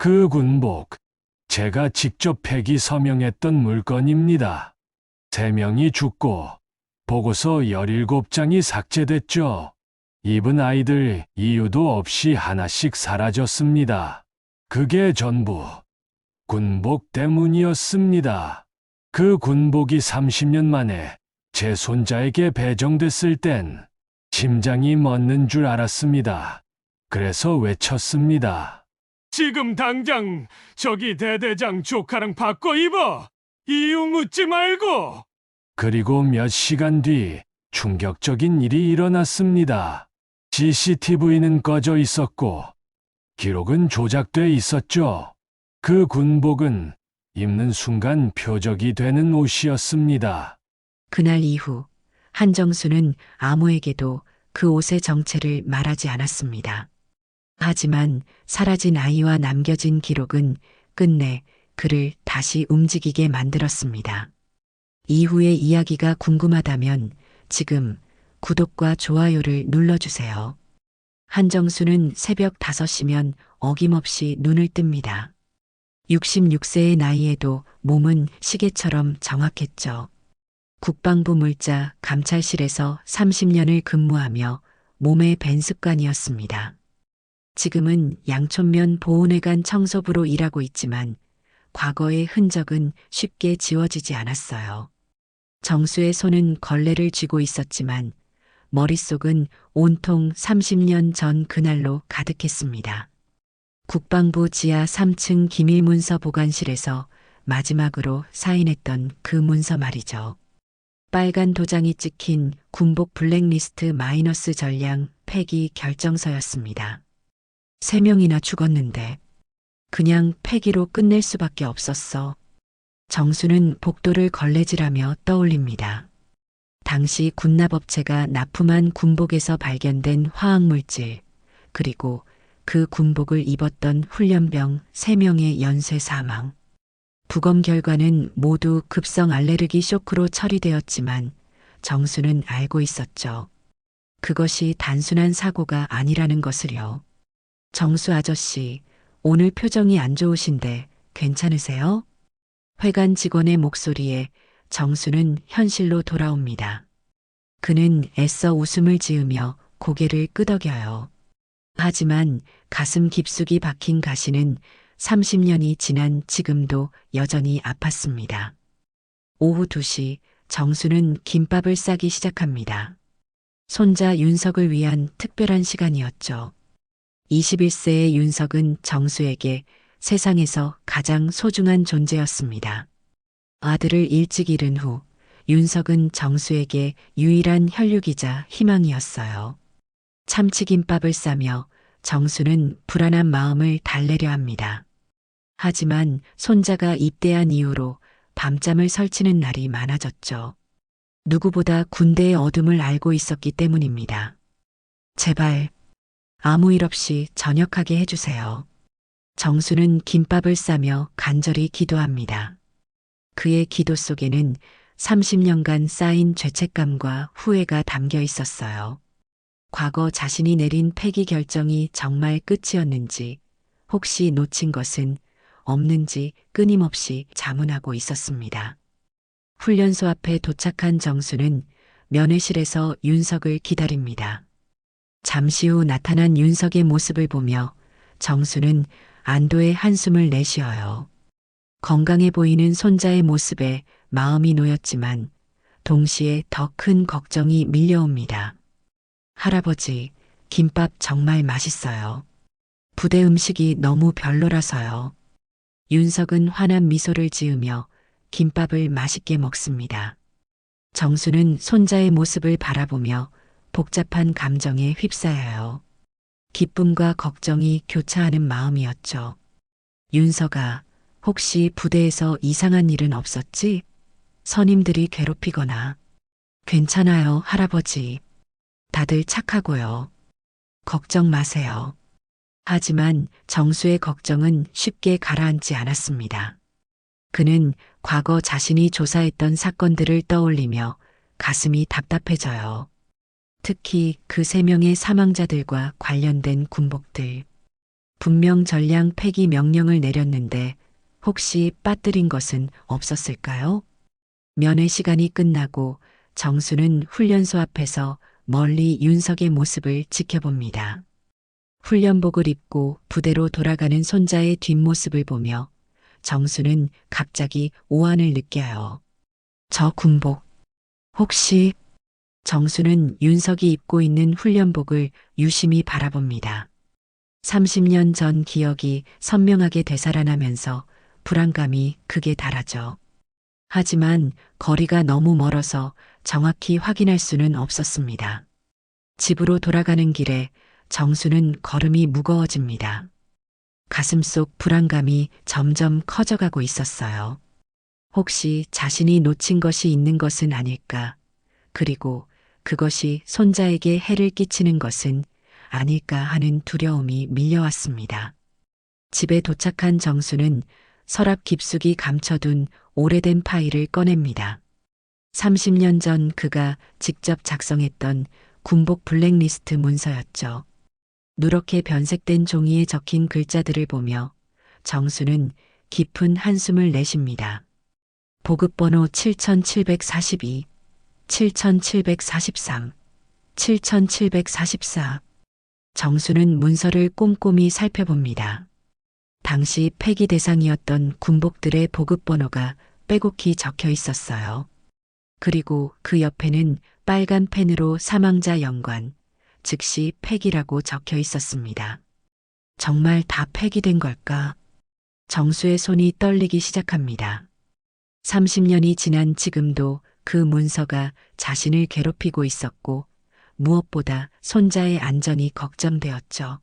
그 군복, 제가 직접 폐기 서명했던 물건입니다. 3명이 죽고 보고서 17장이 삭제됐죠. 입은 아이들 이유도 없이 하나씩 사라졌습니다. 그게 전부 군복 때문이었습니다. 그 군복이 30년 만에 제 손자에게 배정됐을 땐 심장이 멎는 줄 알았습니다. 그래서 외쳤습니다. 지금 당장 저기 대대장 조카랑 바꿔 입어! 이유 묻지 말고! 그리고 몇 시간 뒤 충격적인 일이 일어났습니다. CCTV는 꺼져 있었고 기록은 조작돼 있었죠. 그 군복은 입는 순간 표적이 되는 옷이었습니다. 그날 이후 한정수는 아무에게도 그 옷의 정체를 말하지 않았습니다. 하지만 사라진 아이와 남겨진 기록은 끝내 그를 다시 움직이게 만들었습니다. 이후의 이야기가 궁금하다면 지금 구독과 좋아요를 눌러주세요. 한정수는 새벽 5시면 어김없이 눈을 뜹니다. 66세의 나이에도 몸은 시계처럼 정확했죠. 국방부 물자 감찰실에서 30년을 근무하며 몸에 밴 습관이었습니다. 지금은 양촌면 보훈회관 청소부로 일하고 있지만 과거의 흔적은 쉽게 지워지지 않았어요. 정수의 손은 걸레를 쥐고 있었지만 머릿속은 온통 30년 전 그날로 가득했습니다. 국방부 지하 3층 기밀문서 보관실에서 마지막으로 사인했던 그 문서 말이죠. 빨간 도장이 찍힌 군복 블랙리스트 마이너스 전량 폐기 결정서였습니다. 3명이나 죽었는데 그냥 폐기로 끝낼 수밖에 없었어. 정수는 복도를 걸레질하며 떠올립니다. 당시 군납업체가 납품한 군복에서 발견된 화학물질, 그리고 그 군복을 입었던 훈련병 3명의 연쇄 사망. 부검 결과는 모두 급성 알레르기 쇼크로 처리되었지만 정수는 알고 있었죠. 그것이 단순한 사고가 아니라는 것을요. 정수 아저씨, 오늘 표정이 안 좋으신데 괜찮으세요? 회관 직원의 목소리에 정수는 현실로 돌아옵니다. 그는 애써 웃음을 지으며 고개를 끄덕여요. 하지만 가슴 깊숙이 박힌 가시는 30년이 지난 지금도 여전히 아팠습니다. 오후 2시 정수는 김밥을 싸기 시작합니다. 손자 윤석을 위한 특별한 시간이었죠. 21세의 윤석은 정수에게 세상에서 가장 소중한 존재였습니다. 아들을 일찍 잃은 후 윤석은 정수에게 유일한 혈육이자 희망이었어요. 참치김밥을 싸며 정수는 불안한 마음을 달래려 합니다. 하지만 손자가 입대한 이후로 밤잠을 설치는 날이 많아졌죠. 누구보다 군대의 어둠을 알고 있었기 때문입니다. 제발 아무 일 없이 전역하게 해주세요. 정수는 김밥을 싸며 간절히 기도합니다. 그의 기도 속에는 30년간 쌓인 죄책감과 후회가 담겨 있었어요. 과거 자신이 내린 폐기 결정이 정말 끝이었는지, 혹시 놓친 것은 없는지 끊임없이 자문하고 있었습니다. 훈련소 앞에 도착한 정수는 면회실에서 윤석을 기다립니다. 잠시 후 나타난 윤석의 모습을 보며 정수는 안도의 한숨을 내쉬어요. 건강해 보이는 손자의 모습에 마음이 놓였지만 동시에 더 큰 걱정이 밀려옵니다. 할아버지, 김밥 정말 맛있어요. 부대 음식이 너무 별로라서요. 윤석은 환한 미소를 지으며 김밥을 맛있게 먹습니다. 정수는 손자의 모습을 바라보며 복잡한 감정에 휩싸여요. 기쁨과 걱정이 교차하는 마음이었죠. 윤석아, 혹시 부대에서 이상한 일은 없었지? 선임들이 괴롭히거나. 괜찮아요, 할아버지. 다들 착하고요. 걱정 마세요. 하지만 정수의 걱정은 쉽게 가라앉지 않았습니다. 그는 과거 자신이 조사했던 사건들을 떠올리며 가슴이 답답해져요. 특히 그 3명의 사망자들과 관련된 군복들. 분명 전량 폐기 명령을 내렸는데 혹시 빠뜨린 것은 없었을까요? 면회 시간이 끝나고 정수는 훈련소 앞에서 멀리 윤석의 모습을 지켜봅니다. 훈련복을 입고 부대로 돌아가는 손자의 뒷모습을 보며 정수는 갑자기 오한을 느껴요. 저 군복, 혹시 정수는 윤석이 입고 있는 훈련복을 유심히 바라봅니다. 30년 전 기억이 선명하게 되살아나면서 불안감이 극에 달하죠. 하지만 거리가 너무 멀어서 정확히 확인할 수는 없었습니다. 집으로 돌아가는 길에 정수는 걸음이 무거워집니다. 가슴속 불안감이 점점 커져가고 있었어요. 혹시 자신이 놓친 것이 있는 것은 아닐까? 그리고 그것이 손자에게 해를 끼치는 것은 아닐까 하는 두려움이 밀려왔습니다. 집에 도착한 정수는 서랍 깊숙이 감춰둔 오래된 파일을 꺼냅니다. 30년 전 그가 직접 작성했던 군복 블랙리스트 문서였죠. 누렇게 변색된 종이에 적힌 글자들을 보며 정수는 깊은 한숨을 내쉽니다. 보급번호 7742, 7743, 7744. 정수는 문서를 꼼꼼히 살펴봅니다. 당시 폐기 대상이었던 군복들의 보급번호가 빼곡히 적혀 있었어요. 그리고 그 옆에는 빨간 펜으로 사망자 연관, 즉시 폐기라고 적혀 있었습니다. 정말 다 폐기된 걸까? 정수의 손이 떨리기 시작합니다. 30년이 지난 지금도 그 문서가 자신을 괴롭히고 있었고 무엇보다 손자의 안전이 걱정되었죠.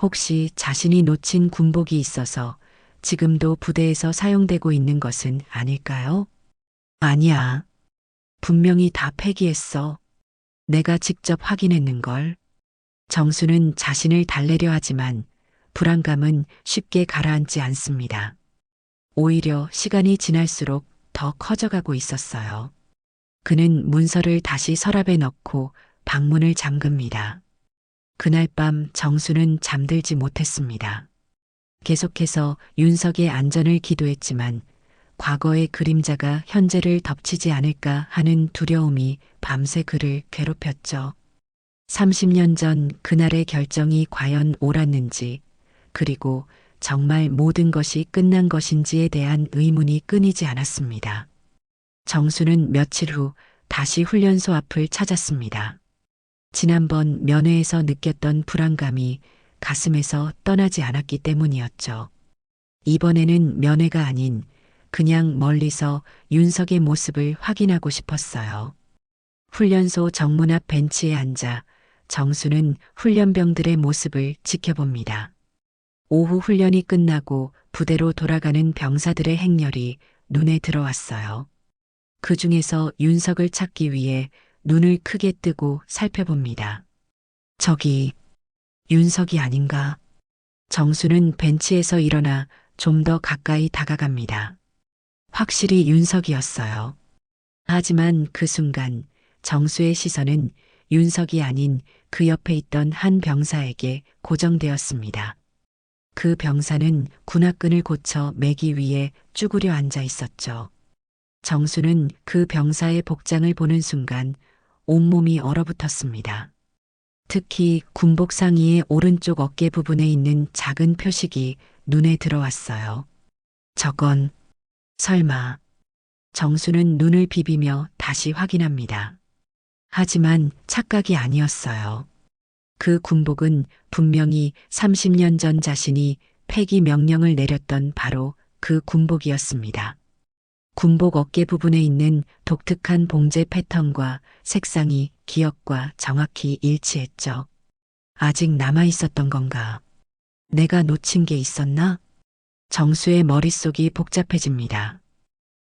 혹시 자신이 놓친 군복이 있어서 지금도 부대에서 사용되고 있는 것은 아닐까요? 아니야. 분명히 다 폐기했어. 내가 직접 확인했는걸. 정수는 자신을 달래려 하지만 불안감은 쉽게 가라앉지 않습니다. 오히려 시간이 지날수록 더 커져가고 있었어요. 그는 문서를 다시 서랍에 넣고 방문을 잠급니다. 그날 밤 정수는 잠들지 못했습니다. 계속해서 윤석의 안전을 기도했지만 과거의 그림자가 현재를 덮치지 않을까 하는 두려움이 밤새 그를 괴롭혔죠. 30년 전 그날의 결정이 과연 옳았는지, 그리고 정말 모든 것이 끝난 것인지에 대한 의문이 끊이지 않았습니다. 정수는 며칠 후 다시 훈련소 앞을 찾았습니다. 지난번 면회에서 느꼈던 불안감이 가슴에서 떠나지 않았기 때문이었죠. 이번에는 면회가 아닌 그냥 멀리서 윤석의 모습을 확인하고 싶었어요. 훈련소 정문 앞 벤치에 앉아 정수는 훈련병들의 모습을 지켜봅니다. 오후 훈련이 끝나고 부대로 돌아가는 병사들의 행렬이 눈에 들어왔어요. 그 중에서 윤석을 찾기 위해 눈을 크게 뜨고 살펴봅니다. 저기, 윤석이 아닌가? 정수는 벤치에서 일어나 좀 더 가까이 다가갑니다. 확실히 윤석이었어요. 하지만 그 순간 정수의 시선은 윤석이 아닌 그 옆에 있던 한 병사에게 고정되었습니다. 그 병사는 군화끈을 고쳐 매기 위에 쭈그려 앉아 있었죠. 정수는 그 병사의 복장을 보는 순간 온몸이 얼어붙었습니다. 특히 군복 상의의 오른쪽 어깨 부분에 있는 작은 표식이 눈에 들어왔어요. 저건 설마. 정수는 눈을 비비며 다시 확인합니다. 하지만 착각이 아니었어요. 그 군복은 분명히 30년 전 자신이 폐기 명령을 내렸던 바로 그 군복이었습니다. 군복 어깨 부분에 있는 독특한 봉제 패턴과 색상이 기억과 정확히 일치했죠. 아직 남아 있었던 건가? 내가 놓친 게 있었나? 정수의 머릿속이 복잡해집니다.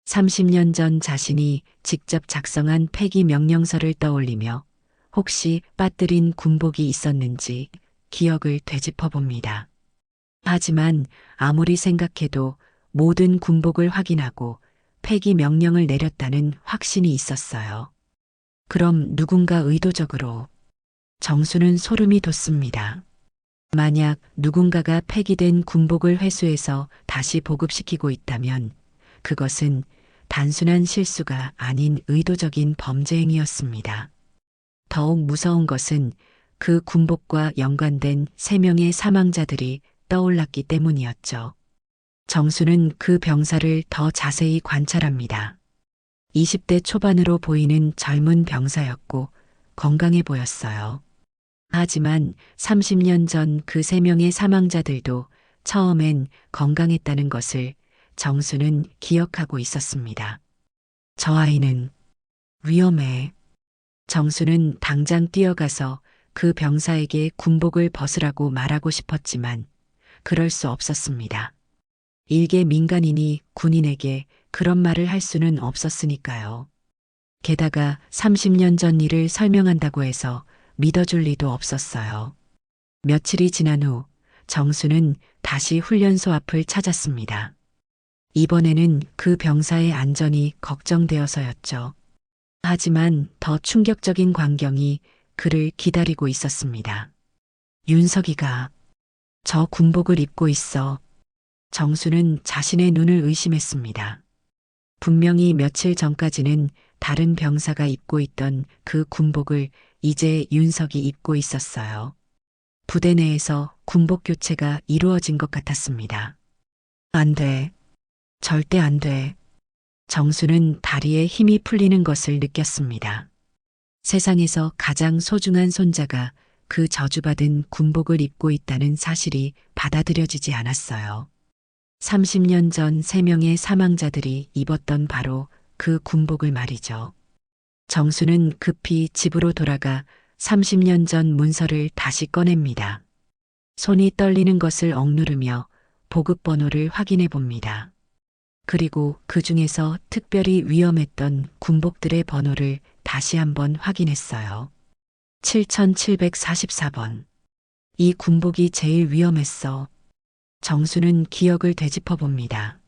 30년 전 자신이 직접 작성한 폐기 명령서를 떠올리며 혹시 빠뜨린 군복이 있었는지 기억을 되짚어 봅니다. 하지만 아무리 생각해도 모든 군복을 확인하고 폐기 명령을 내렸다는 확신이 있었어요. 그럼 누군가 의도적으로. 정수는 소름이 돋습니다. 만약 누군가가 폐기된 군복을 회수해서 다시 보급시키고 있다면 그것은 단순한 실수가 아닌 의도적인 범죄 행위였습니다. 더욱 무서운 것은 그 군복과 연관된 3명의 사망자들이 떠올랐기 때문이었죠. 정수는 그 병사를 더 자세히 관찰합니다. 20대 초반으로 보이는 젊은 병사였고 건강해 보였어요. 하지만 30년 전 그 3명의 사망자들도 처음엔 건강했다는 것을 정수는 기억하고 있었습니다. 저 아이는 위험해. 정수는 당장 뛰어가서 그 병사에게 군복을 벗으라고 말하고 싶었지만 그럴 수 없었습니다. 일개 민간인이 군인에게 그런 말을 할 수는 없었으니까요. 게다가 30년 전 일을 설명한다고 해서 믿어줄 리도 없었어요. 며칠이 지난 후 정수는 다시 훈련소 앞을 찾았습니다. 이번에는 그 병사의 안전이 걱정되어서였죠. 하지만 더 충격적인 광경이 그를 기다리고 있었습니다. 윤석이가 저 군복을 입고 있어. 정수는 자신의 눈을 의심했습니다. 분명히 며칠 전까지는 다른 병사가 입고 있던 그 군복을 이제 윤석이 입고 있었어요. 부대 내에서 군복 교체가 이루어진 것 같았습니다. 안 돼. 절대 안 돼. 정수는 다리에 힘이 풀리는 것을 느꼈습니다. 세상에서 가장 소중한 손자가 그 저주받은 군복을 입고 있다는 사실이 받아들여지지 않았어요. 30년 전 3명의 사망자들이 입었던 바로 그 군복을 말이죠. 정수는 급히 집으로 돌아가 30년 전 문서를 다시 꺼냅니다. 손이 떨리는 것을 억누르며 보급 번호를 확인해 봅니다. 그리고 그 중에서 특별히 위험했던 군복들의 번호를 다시 한번 확인했어요. 7744번. 이 군복이 제일 위험했어. 정수는 기억을 되짚어 봅니다.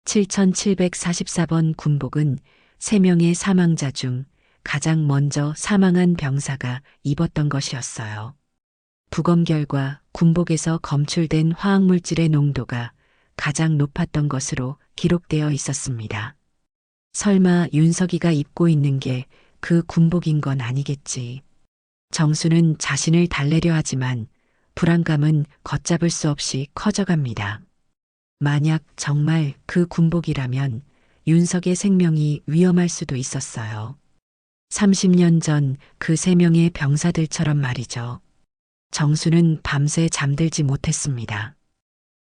7744번 군복은 3명의 사망자 중 가장 먼저 사망한 병사가 입었던 것이었어요. 부검 결과 군복에서 검출된 화학물질의 농도가 가장 높았던 것으로 기록되어 있었습니다. 설마 윤석이가 입고 있는 게 그 군복인 건 아니겠지. 정수는 자신을 달래려 하지만 불안감은 걷잡을 수 없이 커져갑니다. 만약 정말 그 군복이라면 윤석의 생명이 위험할 수도 있었어요. 30년 전 그 3명의 병사들처럼 말이죠. 정수는 밤새 잠들지 못했습니다.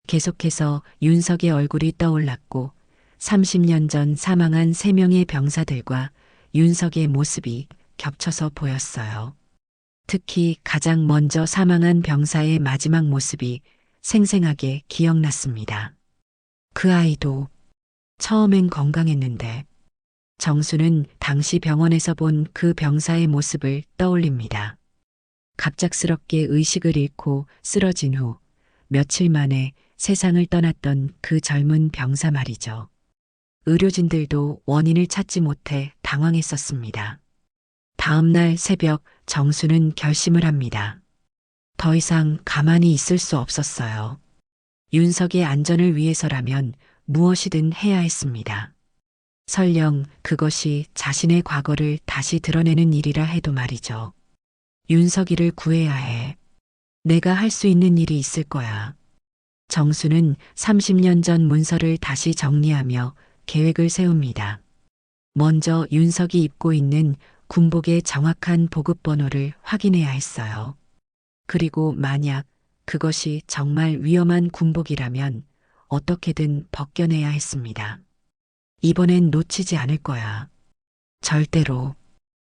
계속해서 윤석의 얼굴이 떠올랐고 30년 전 사망한 3명의 병사들과 윤석의 모습이 겹쳐서 보였어요. 특히 가장 먼저 사망한 병사의 마지막 모습이 생생하게 기억났습니다. 그 아이도 처음엔 건강했는데 정수는 당시 병원에서 본 그 병사의 모습을 떠올립니다. 갑작스럽게 의식을 잃고 쓰러진 후 며칠 만에 세상을 떠났던 그 젊은 병사 말이죠. 의료진들도 원인을 찾지 못해 당황했었습니다. 다음 날 새벽 정수는 결심을 합니다. 더 이상 가만히 있을 수 없었어요. 윤석의 안전을 위해서라면 무엇이든 해야 했습니다. 설령 그것이 자신의 과거를 다시 드러내는 일이라 해도 말이죠. 윤석이를 구해야 해. 내가 할 수 있는 일이 있을 거야. 정수는 30년 전 문서를 다시 정리하며 계획을 세웁니다. 먼저 윤석이 입고 있는 군복의 정확한 보급 번호를 확인해야 했어요. 그리고 만약 그것이 정말 위험한 군복이라면 어떻게든 벗겨내야 했습니다. 이번엔 놓치지 않을 거야. 절대로.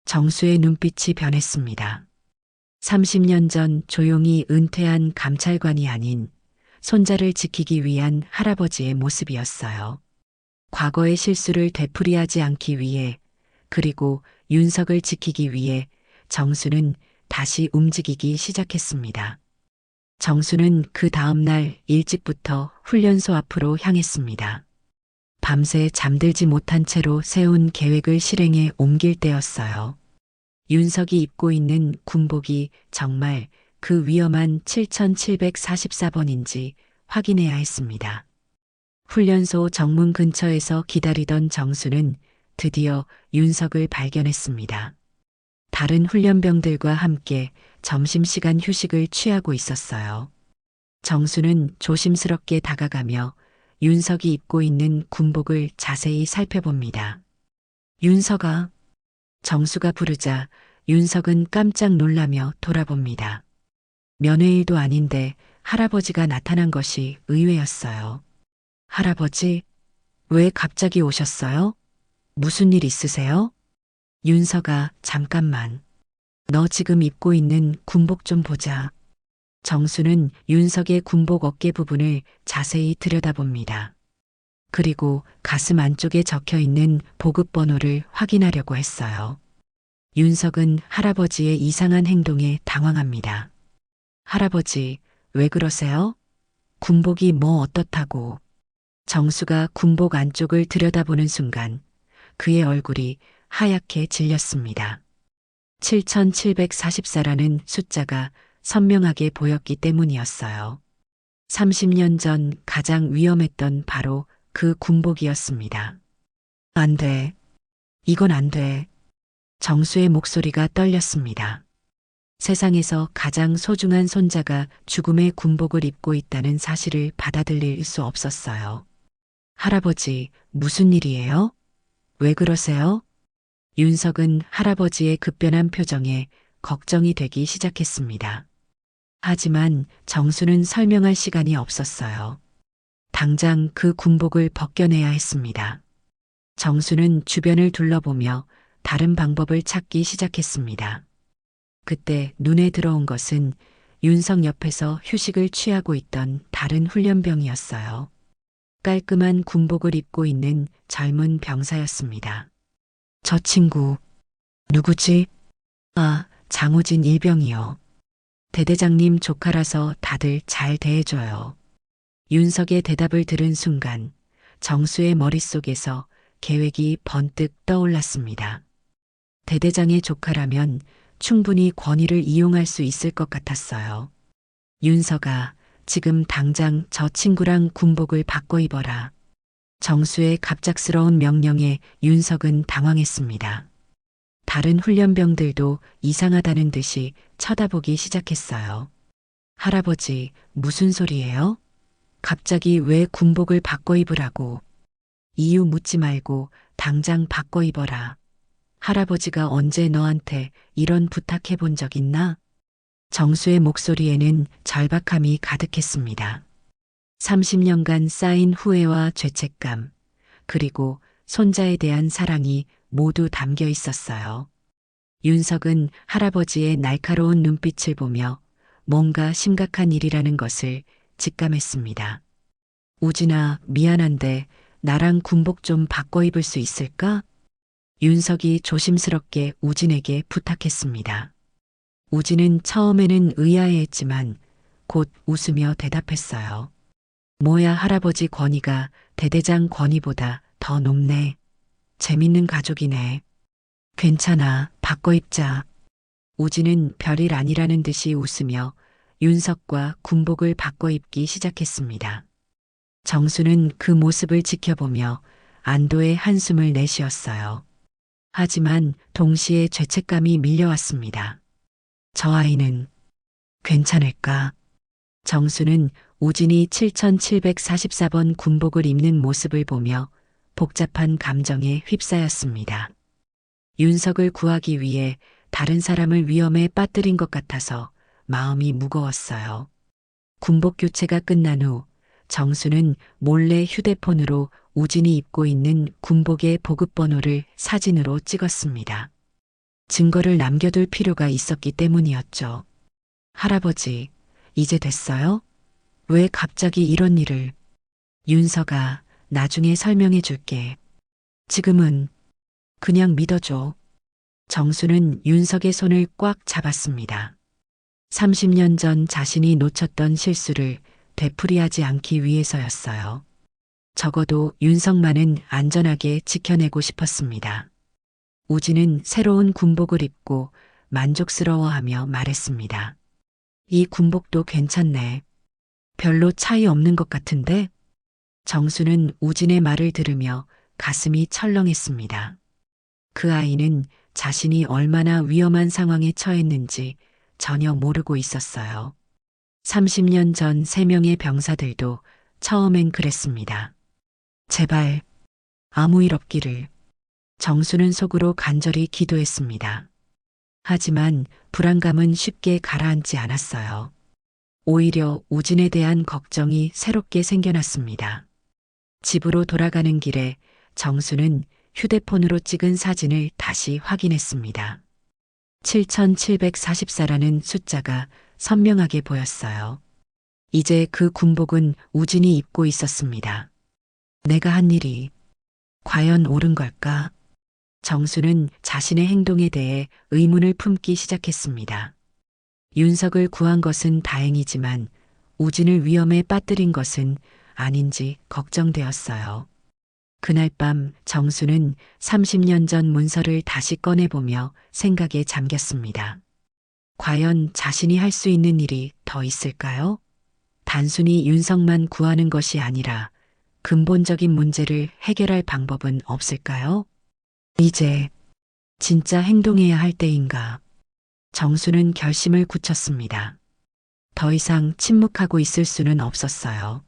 정수의 눈빛이 변했습니다. 30년 전 조용히 은퇴한 감찰관이 아닌 손자를 지키기 위한 할아버지의 모습이었어요. 과거의 실수를 되풀이하지 않기 위해 그리고 윤석을 지키기 위해 정수는 다시 움직이기 시작했습니다. 정수는 그 다음 날 일찍부터 훈련소 앞으로 향했습니다. 밤새 잠들지 못한 채로 세운 계획을 실행에 옮길 때였어요. 윤석이 입고 있는 군복이 정말 그 위험한 7744번인지 확인해야 했습니다. 훈련소 정문 근처에서 기다리던 정수는 드디어 윤석을 발견했습니다. 다른 훈련병들과 함께 점심시간 휴식을 취하고 있었어요. 정수는 조심스럽게 다가가며 윤석이 입고 있는 군복을 자세히 살펴봅니다. 윤석아. 정수가 부르자 윤석은 깜짝 놀라며 돌아봅니다. 면회일도 아닌데 할아버지가 나타난 것이 의외였어요. 할아버지, 왜 갑자기 오셨어요? 무슨 일 있으세요? 윤석아, 잠깐만. 너 지금 입고 있는 군복 좀 보자. 정수는 윤석의 군복 어깨 부분을 자세히 들여다봅니다. 그리고 가슴 안쪽에 적혀 있는 보급 번호를 확인하려고 했어요. 윤석은 할아버지의 이상한 행동에 당황합니다. 할아버지, 왜 그러세요? 군복이 뭐 어떻다고? 정수가 군복 안쪽을 들여다보는 순간 그의 얼굴이 하얗게 질렸습니다. 7744라는 숫자가 선명하게 보였기 때문이었어요. 30년 전 가장 위험했던 바로 그 군복이었습니다. 안 돼. 이건 안 돼. 정수의 목소리가 떨렸습니다. 세상에서 가장 소중한 손자가 죽음의 군복을 입고 있다는 사실을 받아들일 수 없었어요. 할아버지, 무슨 일이에요? 왜 그러세요? 윤석은 할아버지의 급변한 표정에 걱정이 되기 시작했습니다. 하지만 정수는 설명할 시간이 없었어요. 당장 그 군복을 벗겨내야 했습니다. 정수는 주변을 둘러보며 다른 방법을 찾기 시작했습니다. 그때 눈에 들어온 것은 윤석 옆에서 휴식을 취하고 있던 다른 훈련병이었어요. 깔끔한 군복을 입고 있는 젊은 병사였습니다. 저 친구, 누구지? 아, 장우진 일병이요. 대대장님 조카라서 다들 잘 대해줘요. 윤석의 대답을 들은 순간 정수의 머릿속에서 계획이 번뜩 떠올랐습니다. 대대장의 조카라면 충분히 권위를 이용할 수 있을 것 같았어요. 윤석아, 지금 당장 저 친구랑 군복을 바꿔 입어라. 정수의 갑작스러운 명령에 윤석은 당황했습니다. 다른 훈련병들도 이상하다는 듯이 쳐다보기 시작했어요. 할아버지, 무슨 소리예요? 갑자기 왜 군복을 바꿔 입으라고? 이유 묻지 말고 당장 바꿔 입어라. 할아버지가 언제 너한테 이런 부탁해 본 적 있나? 정수의 목소리에는 절박함이 가득했습니다. 30년간 쌓인 후회와 죄책감, 그리고 손자에 대한 사랑이 모두 담겨 있었어요. 윤석은 할아버지의 날카로운 눈빛을 보며 뭔가 심각한 일이라는 것을 직감했습니다. 우진아, 미안한데 나랑 군복 좀 바꿔 입을 수 있을까? 윤석이 조심스럽게 우진에게 부탁했습니다. 우진은 처음에는 의아해했지만 곧 웃으며 대답했어요. 뭐야, 할아버지 권위가 대대장 권위보다 더 높네. 재밌는 가족이네. 괜찮아, 바꿔 입자. 우진은 별일 아니라는 듯이 웃으며 윤석과 군복을 바꿔 입기 시작했습니다. 정수는 그 모습을 지켜보며 안도의 한숨을 내쉬었어요. 하지만 동시에 죄책감이 밀려왔습니다. 저 아이는 괜찮을까? 정수는 우진이 7744번 군복을 입는 모습을 보며 복잡한 감정에 휩싸였습니다. 윤석을 구하기 위해 다른 사람을 위험에 빠뜨린 것 같아서 마음이 무거웠어요. 군복 교체가 끝난 후 정수는 몰래 휴대폰으로 우진이 입고 있는 군복의 보급 번호를 사진으로 찍었습니다. 증거를 남겨둘 필요가 있었기 때문이었죠. 할아버지, 이제 됐어요? 왜 갑자기 이런 일을? 윤석아, 나중에 설명해 줄게. 지금은 그냥 믿어줘. 정수는 윤석의 손을 꽉 잡았습니다. 30년 전 자신이 놓쳤던 실수를 되풀이하지 않기 위해서였어요. 적어도 윤석만은 안전하게 지켜내고 싶었습니다. 우진은 새로운 군복을 입고 만족스러워하며 말했습니다. 이 군복도 괜찮네. 별로 차이 없는 것 같은데? 정수는 우진의 말을 들으며 가슴이 철렁했습니다. 그 아이는 자신이 얼마나 위험한 상황에 처했는지 전혀 모르고 있었어요. 30년 전 3명의 병사들도 처음엔 그랬습니다. 제발 아무 일 없기를. 정수는 속으로 간절히 기도했습니다. 하지만 불안감은 쉽게 가라앉지 않았어요. 오히려 우진에 대한 걱정이 새롭게 생겨났습니다. 집으로 돌아가는 길에 정수는 휴대폰으로 찍은 사진을 다시 확인했습니다. 7744라는 숫자가 선명하게 보였어요. 이제 그 군복은 우진이 입고 있었습니다. 내가 한 일이 과연 옳은 걸까? 정수는 자신의 행동에 대해 의문을 품기 시작했습니다. 윤석을 구한 것은 다행이지만 우진을 위험에 빠뜨린 것은 아닌지 걱정되었어요. 그날 밤 정수는 30년 전 문서를 다시 꺼내보며 생각에 잠겼습니다. 과연 자신이 할 수 있는 일이 더 있을까요? 단순히 윤석만 구하는 것이 아니라 근본적인 문제를 해결할 방법은 없을까요? 이제 진짜 행동해야 할 때인가? 정수는 결심을 굳혔습니다. 더 이상 침묵하고 있을 수는 없었어요.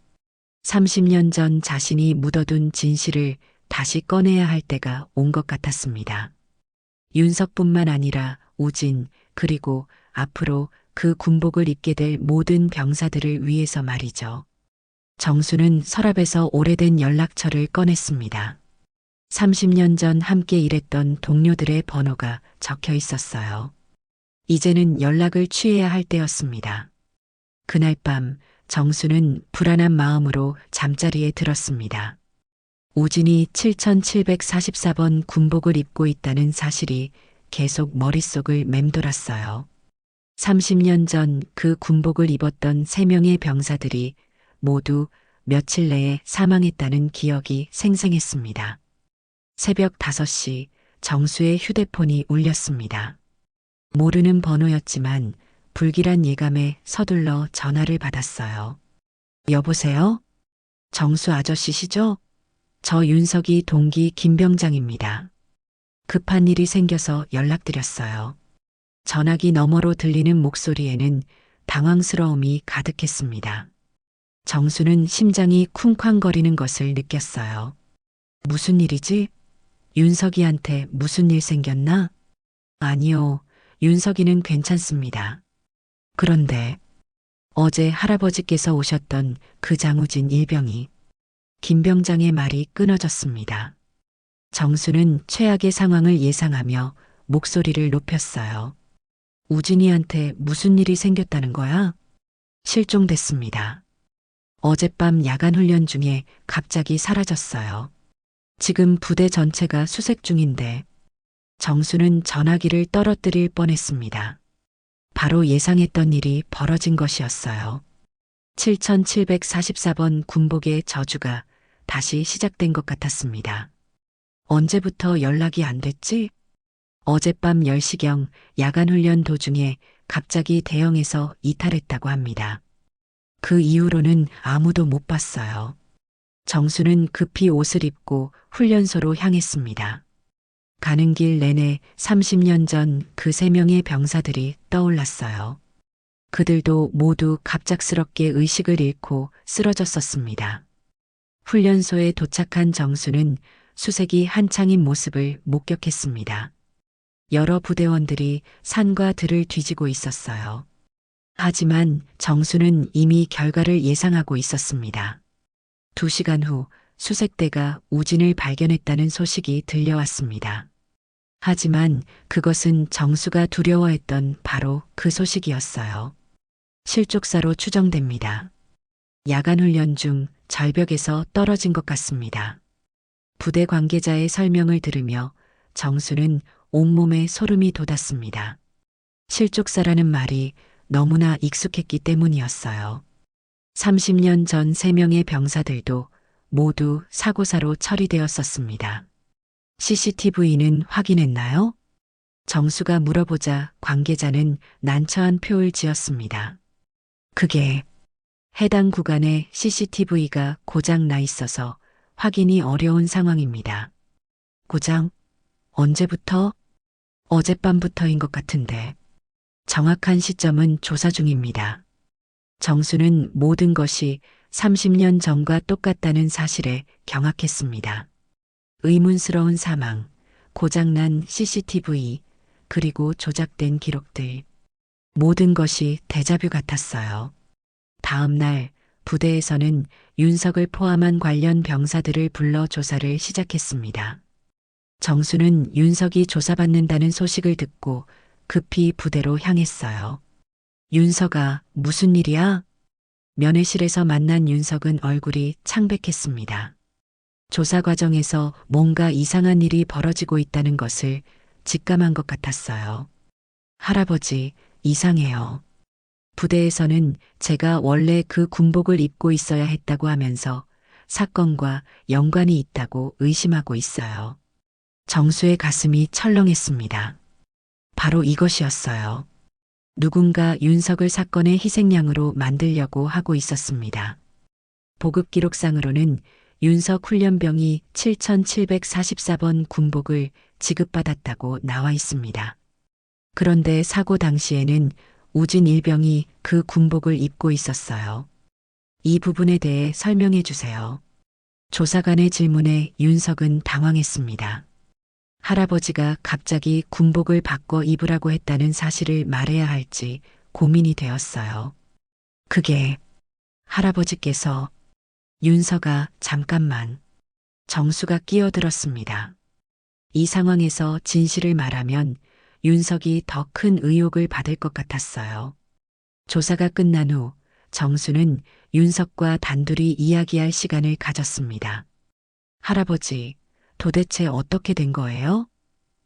30년 전 자신이 묻어둔 진실을 다시 꺼내야 할 때가 온 것 같았습니다. 윤석뿐만 아니라 우진, 그리고 앞으로 그 군복을 입게 될 모든 병사들을 위해서 말이죠. 정수는 서랍에서 오래된 연락처를 꺼냈습니다. 30년 전 함께 일했던 동료들의 번호가 적혀 있었어요. 이제는 연락을 취해야 할 때였습니다. 그날 밤 정수는 불안한 마음으로 잠자리에 들었습니다. 우진이 7744번 군복을 입고 있다는 사실이 계속 머릿속을 맴돌았어요. 30년 전 그 군복을 입었던 3명의 병사들이 모두 며칠 내에 사망했다는 기억이 생생했습니다. 새벽 5시 정수의 휴대폰이 울렸습니다. 모르는 번호였지만 불길한 예감에 서둘러 전화를 받았어요. 여보세요? 정수 아저씨시죠? 저 윤석이 동기 김병장입니다. 급한 일이 생겨서 연락드렸어요. 전화기 너머로 들리는 목소리에는 당황스러움이 가득했습니다. 정수는 심장이 쿵쾅거리는 것을 느꼈어요. 무슨 일이지? 윤석이한테 무슨 일 생겼나? 아니요, 윤석이는 괜찮습니다. 그런데 어제 할아버지께서 오셨던 그 장우진 일병이 김병장의 말이 끊어졌습니다. 정수는 최악의 상황을 예상하며 목소리를 높였어요. 우진이한테 무슨 일이 생겼다는 거야? 실종됐습니다. 어젯밤 야간 훈련 중에 갑자기 사라졌어요. 지금 부대 전체가 수색 중인데 정수는 전화기를 떨어뜨릴 뻔했습니다. 바로 예상했던 일이 벌어진 것이었어요. 7744번 군복의 저주가 다시 시작된 것 같았습니다. 언제부터 연락이 안 됐지? 어젯밤 10시경 야간 훈련 도중에 갑자기 대형에서 이탈했다고 합니다. 그 이후로는 아무도 못 봤어요. 정수는 급히 옷을 입고 훈련소로 향했습니다. 가는 길 내내 30년 전 그 3명의 병사들이 떠올랐어요. 그들도 모두 갑작스럽게 의식을 잃고 쓰러졌었습니다. 훈련소에 도착한 정수는 수색이 한창인 모습을 목격했습니다. 여러 부대원들이 산과 들을 뒤지고 있었어요. 하지만 정수는 이미 결과를 예상하고 있었습니다. 2시간 후 수색대가 우진을 발견했다는 소식이 들려왔습니다. 하지만 그것은 정수가 두려워했던 바로 그 소식이었어요. 실족사로 추정됩니다. 야간 훈련 중 절벽에서 떨어진 것 같습니다. 부대 관계자의 설명을 들으며 정수는 온몸에 소름이 돋았습니다. 실족사라는 말이 너무나 익숙했기 때문이었어요. 30년 전 3명의 병사들도 모두 사고사로 처리되었었습니다. CCTV는 확인했나요? 정수가 물어보자 관계자는 난처한 표를 지었습니다. 그게 해당 구간에 CCTV가 고장 나 있어서 확인이 어려운 상황입니다. 고장? 언제부터? 어젯밤부터인 것 같은데. 정확한 시점은 조사 중입니다. 정수는 모든 것이 30년 전과 똑같다는 사실에 경악했습니다. 의문스러운 사망, 고장난 CCTV, 그리고 조작된 기록들. 모든 것이 데자뷰 같았어요. 다음 날 부대에서는 윤석을 포함한 관련 병사들을 불러 조사를 시작했습니다. 정수는 윤석이 조사받는다는 소식을 듣고 급히 부대로 향했어요. 윤석아, 무슨 일이야? 면회실에서 만난 윤석은 얼굴이 창백했습니다. 조사 과정에서 뭔가 이상한 일이 벌어지고 있다는 것을 직감한 것 같았어요. 할아버지, 이상해요. 부대에서는 제가 원래 그 군복을 입고 있어야 했다고 하면서 사건과 연관이 있다고 의심하고 있어요. 정수의 가슴이 철렁했습니다. 바로 이것이었어요. 누군가 윤석을 사건의 희생양으로 만들려고 하고 있었습니다. 보급 기록상으로는 윤석 훈련병이 7744번 군복을 지급받았다고 나와 있습니다. 그런데 사고 당시에는 우진 일병이 그 군복을 입고 있었어요. 이 부분에 대해 설명해 주세요. 조사관의 질문에 윤석은 당황했습니다. 할아버지가 갑자기 군복을 바꿔 입으라고 했다는 사실을 말해야 할지 고민이 되었어요. 그게 할아버지께서 윤서가 잠깐만 정수가 끼어들었습니다. 이 상황에서 진실을 말하면 윤석이 더 큰 의혹을 받을 것 같았어요. 조사가 끝난 후 정수는 윤석과 단둘이 이야기할 시간을 가졌습니다. 할아버지, 도대체 어떻게 된 거예요?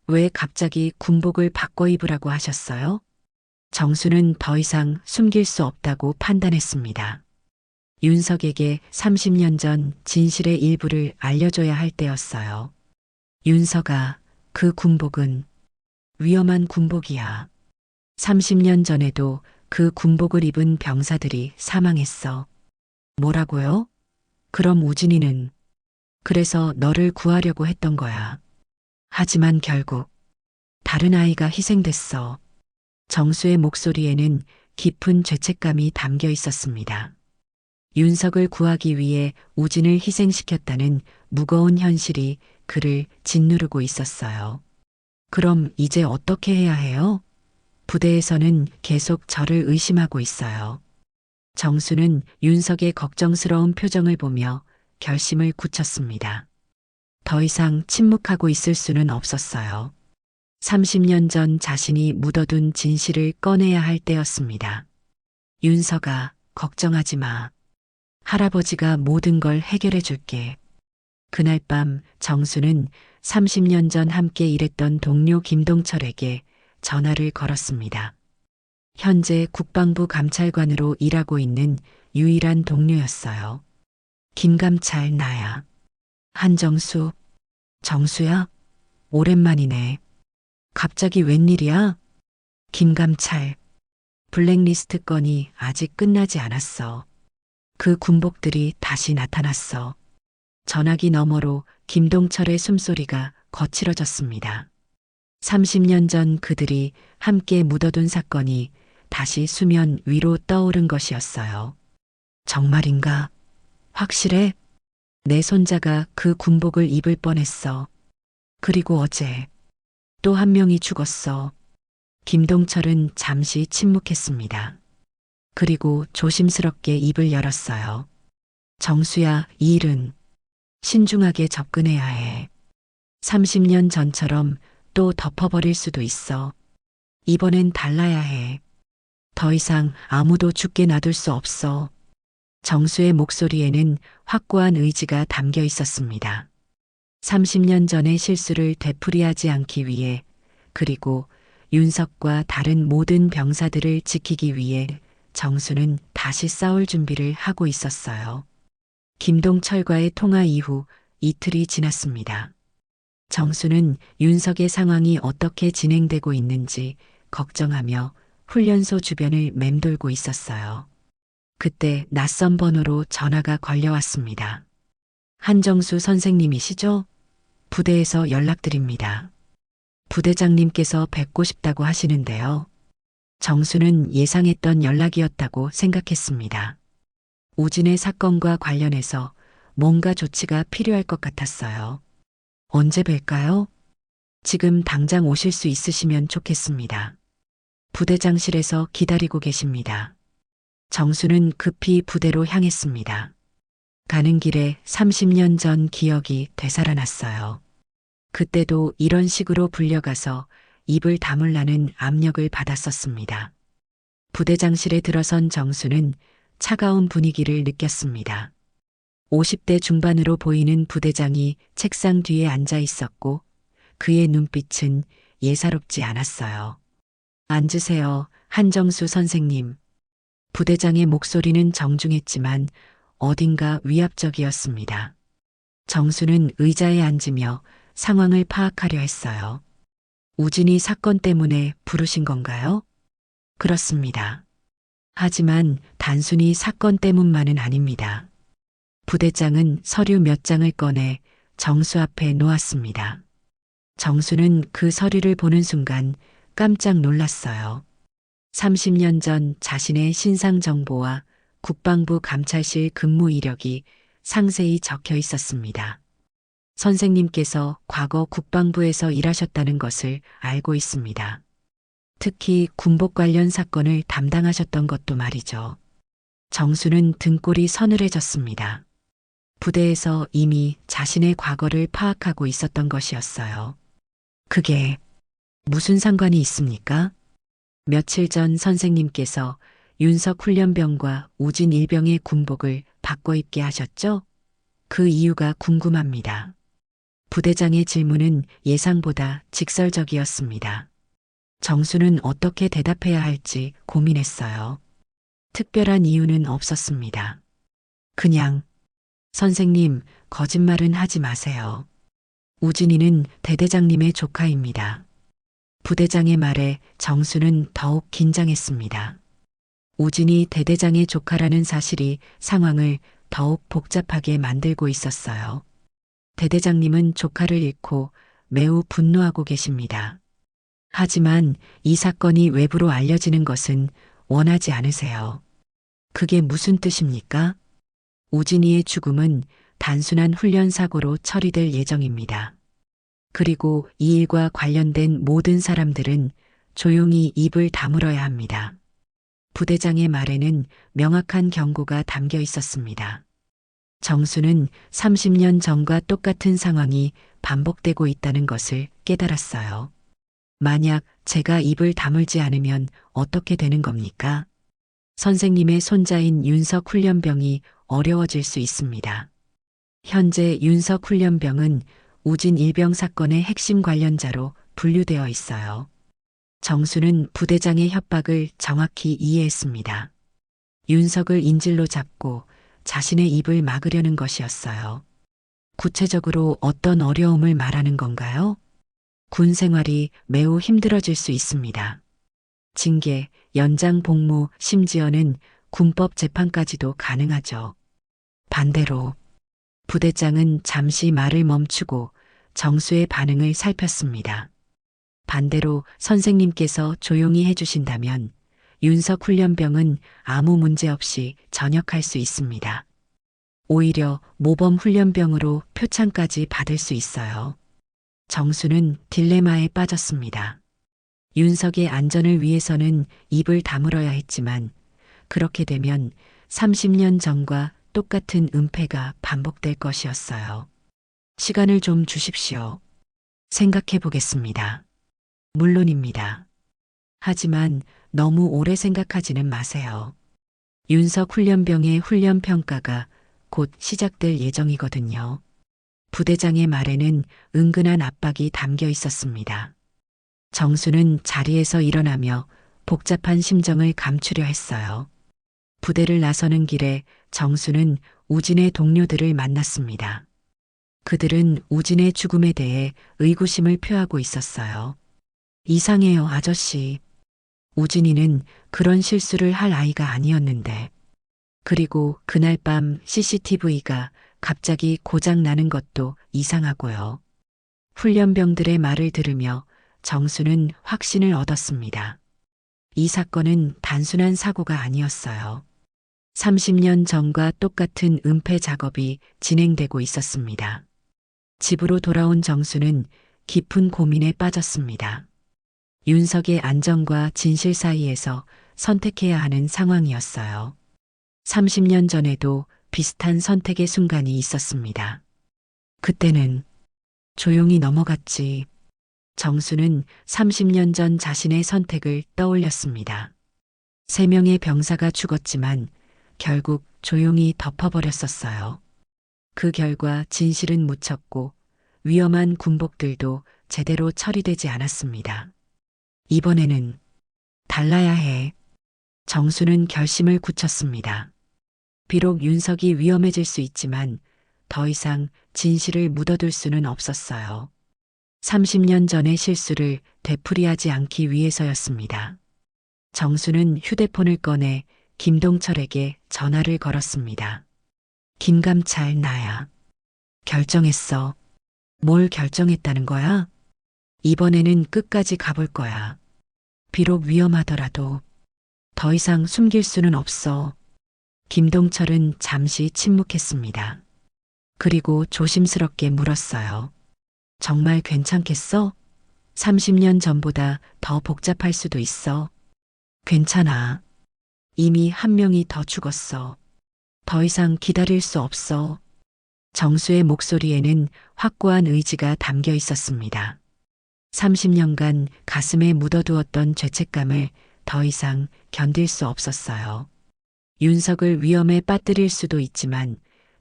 왜 갑자기 군복을 바꿔 입으라고 하셨어요? 정수는 더 이상 숨길 수 없다고 판단했습니다. 윤석에게 30년 전 진실의 일부를 알려줘야 할 때였어요. 윤석아, 그 군복은 위험한 군복이야. 30년 전에도 그 군복을 입은 병사들이 사망했어. 뭐라고요? 그럼 우진이는 그래서 너를 구하려고 했던 거야. 하지만 결국 다른 아이가 희생됐어. 정수의 목소리에는 깊은 죄책감이 담겨 있었습니다. 윤석을 구하기 위해 우진을 희생시켰다는 무거운 현실이 그를 짓누르고 있었어요. 그럼 이제 어떻게 해야 해요? 부대에서는 계속 저를 의심하고 있어요. 정수는 윤석의 걱정스러운 표정을 보며 결심을 굳혔습니다. 더 이상 침묵하고 있을 수는 없었어요. 30년 전 자신이 묻어둔 진실을 꺼내야 할 때였습니다. 윤석아, 걱정하지 마. 할아버지가 모든 걸 해결해 줄게. 그날 밤 정수는 30년 전 함께 일했던 동료 김동철에게 전화를 걸었습니다. 현재 국방부 감찰관으로 일하고 있는 유일한 동료였어요. 김감찰 나야. 한정수, 정수야? 오랜만이네. 갑자기 웬일이야? 김감찰, 블랙리스트 건이 아직 끝나지 않았어. 그 군복들이 다시 나타났어. 전화기 너머로 김동철의 숨소리가 거칠어졌습니다. 30년 전 그들이 함께 묻어둔 사건이 다시 수면 위로 떠오른 것이었어요. 정말인가? 확실해? 내 손자가 그 군복을 입을 뻔했어. 그리고 어제 또 한 명이 죽었어. 김동철은 잠시 침묵했습니다. 그리고 조심스럽게 입을 열었어요. 정수야, 이 일은 신중하게 접근해야 해. 30년 전처럼 또 덮어버릴 수도 있어. 이번엔 달라야 해. 더 이상 아무도 죽게 놔둘 수 없어. 정수의 목소리에는 확고한 의지가 담겨 있었습니다. 30년 전의 실수를 되풀이하지 않기 위해, 그리고 윤석과 다른 모든 병사들을 지키기 위해 정수는 다시 싸울 준비를 하고 있었어요. 김동철과의 통화 이후 이틀이 지났습니다. 정수는 윤석의 상황이 어떻게 진행되고 있는지 걱정하며 훈련소 주변을 맴돌고 있었어요. 그때 낯선 번호로 전화가 걸려왔습니다. 한정수 선생님이시죠? 부대에서 연락드립니다. 부대장님께서 뵙고 싶다고 하시는데요. 정수는 예상했던 연락이었다고 생각했습니다. 우진의 사건과 관련해서 뭔가 조치가 필요할 것 같았어요. 언제 뵐까요? 지금 당장 오실 수 있으시면 좋겠습니다. 부대장실에서 기다리고 계십니다. 정수는 급히 부대로 향했습니다. 가는 길에 30년 전 기억이 되살아났어요. 그때도 이런 식으로 불려가서 입을 다물라는 압력을 받았었습니다. 부대장실에 들어선 정수는 차가운 분위기를 느꼈습니다. 50대 중반으로 보이는 부대장이 책상 뒤에 앉아 있었고 그의 눈빛은 예사롭지 않았어요. 앉으세요, 한정수 선생님. 부대장의 목소리는 정중했지만 어딘가 위압적이었습니다. 정수는 의자에 앉으며 상황을 파악하려 했어요. 우진이 사건 때문에 부르신 건가요? 그렇습니다. 하지만 단순히 사건 때문만은 아닙니다. 부대장은 서류 몇 장을 꺼내 정수 앞에 놓았습니다. 정수는 그 서류를 보는 순간 깜짝 놀랐어요. 30년 전 자신의 신상 정보와 국방부 감찰실 근무 이력이 상세히 적혀 있었습니다. 선생님께서 과거 국방부에서 일하셨다는 것을 알고 있습니다. 특히 군복 관련 사건을 담당하셨던 것도 말이죠. 정수는 등골이 서늘해졌습니다. 부대에서 이미 자신의 과거를 파악하고 있었던 것이었어요. 그게 무슨 상관이 있습니까? 며칠 전 선생님께서 윤석 훈련병과 우진 일병의 군복을 바꿔 입게 하셨죠? 그 이유가 궁금합니다. 부대장의 질문은 예상보다 직설적이었습니다. 정수는 어떻게 대답해야 할지 고민했어요. 특별한 이유는 없었습니다. 그냥, 선생님, 거짓말은 하지 마세요. 우진이는 대대장님의 조카입니다. 부대장의 말에 정수는 더욱 긴장했습니다. 우진이 대대장의 조카라는 사실이 상황을 더욱 복잡하게 만들고 있었어요. 대대장님은 조카를 잃고 매우 분노하고 계십니다. 하지만 이 사건이 외부로 알려지는 것은 원하지 않으세요. 그게 무슨 뜻입니까? 우진이의 죽음은 단순한 훈련 사고로 처리될 예정입니다. 그리고 이 일과 관련된 모든 사람들은 조용히 입을 다물어야 합니다. 부대장의 말에는 명확한 경고가 담겨 있었습니다. 정수는 30년 전과 똑같은 상황이 반복되고 있다는 것을 깨달았어요. 만약 제가 입을 다물지 않으면 어떻게 되는 겁니까? 선생님의 손자인 윤석 훈련병이 어려워질 수 있습니다. 현재 윤석 훈련병은 우진 일병 사건의 핵심 관련자로 분류되어 있어요. 정수는 부대장의 협박을 정확히 이해했습니다. 윤석을 인질로 잡고 자신의 입을 막으려는 것이었어요. 구체적으로 어떤 어려움을 말하는 건가요? 군 생활이 매우 힘들어질 수 있습니다. 징계, 연장 복무, 심지어는 군법 재판까지도 가능하죠. 반대로 부대장은 잠시 말을 멈추고 정수의 반응을 살폈습니다. 반대로 선생님께서 조용히 해주신다면 윤석 훈련병은 아무 문제 없이 전역할 수 있습니다. 오히려 모범 훈련병으로 표창까지 받을 수 있어요. 정수는 딜레마에 빠졌습니다. 윤석의 안전을 위해서는 입을 다물어야 했지만 그렇게 되면 30년 전과 똑같은 은폐가 반복될 것이었어요. 시간을 좀 주십시오. 생각해 보겠습니다. 물론입니다. 하지만 너무 오래 생각하지는 마세요. 윤석 훈련병의 훈련 평가가 곧 시작될 예정이거든요. 부대장의 말에는 은근한 압박이 담겨 있었습니다. 정수는 자리에서 일어나며 복잡한 심정을 감추려 했어요. 부대를 나서는 길에 정수는 우진의 동료들을 만났습니다. 그들은 우진의 죽음에 대해 의구심을 표하고 있었어요. 이상해요, 아저씨. 우진이는 그런 실수를 할 아이가 아니었는데. 그리고 그날 밤 CCTV가 갑자기 고장 나는 것도 이상하고요. 훈련병들의 말을 들으며 정수는 확신을 얻었습니다. 이 사건은 단순한 사고가 아니었어요. 30년 전과 똑같은 은폐 작업이 진행되고 있었습니다. 집으로 돌아온 정수는 깊은 고민에 빠졌습니다. 윤석의 안전과 진실 사이에서 선택해야 하는 상황이었어요. 30년 전에도 비슷한 선택의 순간이 있었습니다. 그때는 조용히 넘어갔지. 정수는 30년 전 자신의 선택을 떠올렸습니다. 3명의 병사가 죽었지만 결국 조용히 덮어버렸었어요. 그 결과 진실은 묻혔고 위험한 군복들도 제대로 처리되지 않았습니다. 이번에는 달라야 해. 정수는 결심을 굳혔습니다. 비록 윤석이 위험해질 수 있지만 더 이상 진실을 묻어둘 수는 없었어요. 30년 전의 실수를 되풀이하지 않기 위해서였습니다. 정수는 휴대폰을 꺼내 김동철에게 전화를 걸었습니다. 김감찰 나야. 결정했어. 뭘 결정했다는 거야? 이번에는 끝까지 가볼 거야. 비록 위험하더라도 더 이상 숨길 수는 없어. 김동철은 잠시 침묵했습니다. 그리고 조심스럽게 물었어요. 정말 괜찮겠어? 30년 전보다 더 복잡할 수도 있어. 괜찮아. 이미 한 명이 더 죽었어. 더 이상 기다릴 수 없어. 정수의 목소리에는 확고한 의지가 담겨 있었습니다. 30년간 가슴에 묻어두었던 죄책감을 더 이상 견딜 수 없었어요. 윤석을 위험에 빠뜨릴 수도 있지만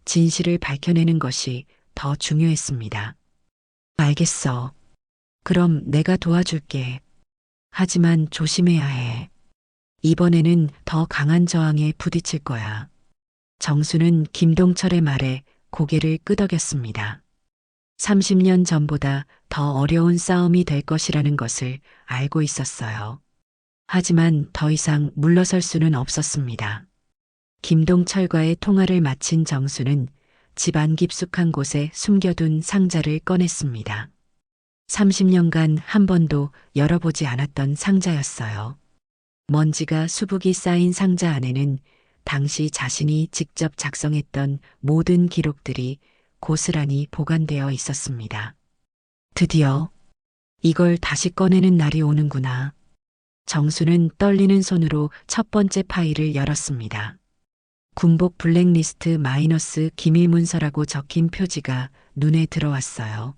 진실을 밝혀내는 것이 더 중요했습니다. 알겠어. 그럼 내가 도와줄게. 하지만 조심해야 해. 이번에는 더 강한 저항에 부딪힐 거야. 정수는 김동철의 말에 고개를 끄덕였습니다. 30년 전보다 더 어려운 싸움이 될 것이라는 것을 알고 있었어요. 하지만 더 이상 물러설 수는 없었습니다. 김동철과의 통화를 마친 정수는 집 안 깊숙한 곳에 숨겨둔 상자를 꺼냈습니다. 30년간 한 번도 열어보지 않았던 상자였어요. 먼지가 수북이 쌓인 상자 안에는 당시 자신이 직접 작성했던 모든 기록들이 고스란히 보관되어 있었습니다. 드디어 이걸 다시 꺼내는 날이 오는구나. 정수는 떨리는 손으로 첫 번째 파일을 열었습니다. 군복 블랙리스트 마이너스 기밀문서라고 적힌 표지가 눈에 들어왔어요.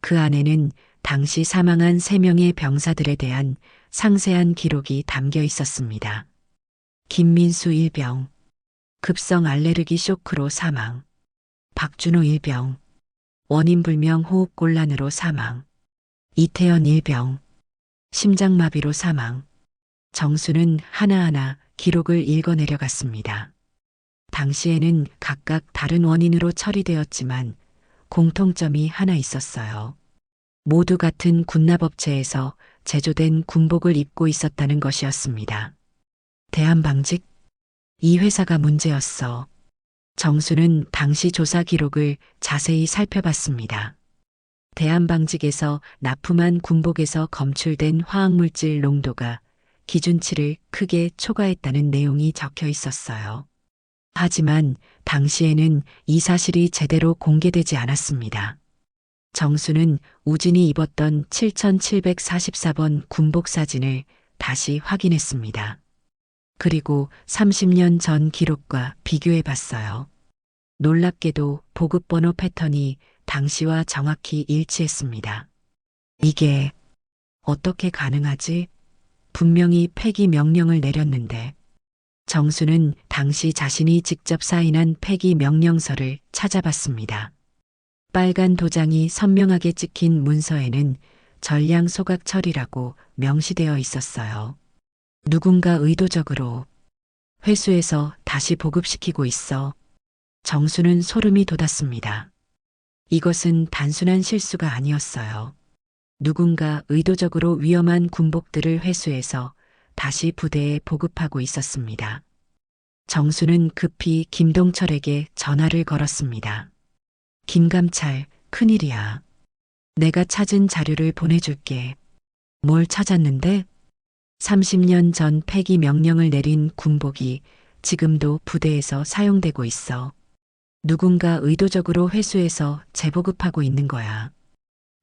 그 안에는 당시 사망한 3명의 병사들에 대한 상세한 기록이 담겨 있었습니다. 김민수 일병, 급성 알레르기 쇼크로 사망. 박준호 일병, 원인 불명 호흡곤란으로 사망. 이태연 일병, 심장마비로 사망. 정수는 하나하나 기록을 읽어내려갔습니다. 당시에는 각각 다른 원인으로 처리되었지만 공통점이 하나 있었어요. 모두 같은 군납업체에서 제조된 군복을 입고 있었다는 것이었습니다. 대한방직? 이 회사가 문제였어. 정수는 당시 조사 기록을 자세히 살펴봤습니다. 대한방직에서 납품한 군복에서 검출된 화학물질 농도가 기준치를 크게 초과했다는 내용이 적혀 있었어요. 하지만 당시에는 이 사실이 제대로 공개되지 않았습니다. 정수는 우진이 입었던 7744번 군복 사진을 다시 확인했습니다. 그리고 30년 전 기록과 비교해 봤어요. 놀랍게도 보급번호 패턴이 당시와 정확히 일치했습니다. 이게 어떻게 가능하지? 분명히 폐기 명령을 내렸는데. 정수는 당시 자신이 직접 사인한 폐기 명령서를 찾아봤습니다. 빨간 도장이 선명하게 찍힌 문서에는 전량 소각 처리라고 명시되어 있었어요. 누군가 의도적으로 회수해서 다시 보급시키고 있어. 정수는 소름이 돋았습니다. 이것은 단순한 실수가 아니었어요. 누군가 의도적으로 위험한 군복들을 회수해서 다시 부대에 보급하고 있었습니다. 정수는 급히 김동철에게 전화를 걸었습니다. 김감찰, 큰일이야. 내가 찾은 자료를 보내줄게. 뭘 찾았는데? 30년 전 폐기 명령을 내린 군복이 지금도 부대에서 사용되고 있어. 누군가 의도적으로 회수해서 재보급하고 있는 거야.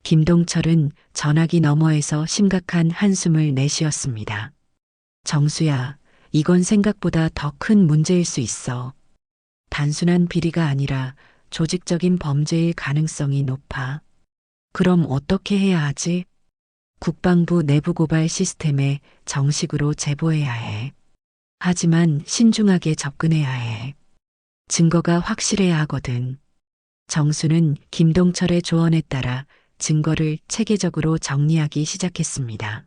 김동철은 전화기 너머에서 심각한 한숨을 내쉬었습니다. 정수야, 이건 생각보다 더 큰 문제일 수 있어. 단순한 비리가 아니라 조직적인 범죄일 가능성이 높아. 그럼 어떻게 해야 하지? 국방부 내부 고발 시스템에 정식으로 제보해야 해. 하지만 신중하게 접근해야 해. 증거가 확실해야 하거든. 정수는 김동철의 조언에 따라 증거를 체계적으로 정리하기 시작했습니다.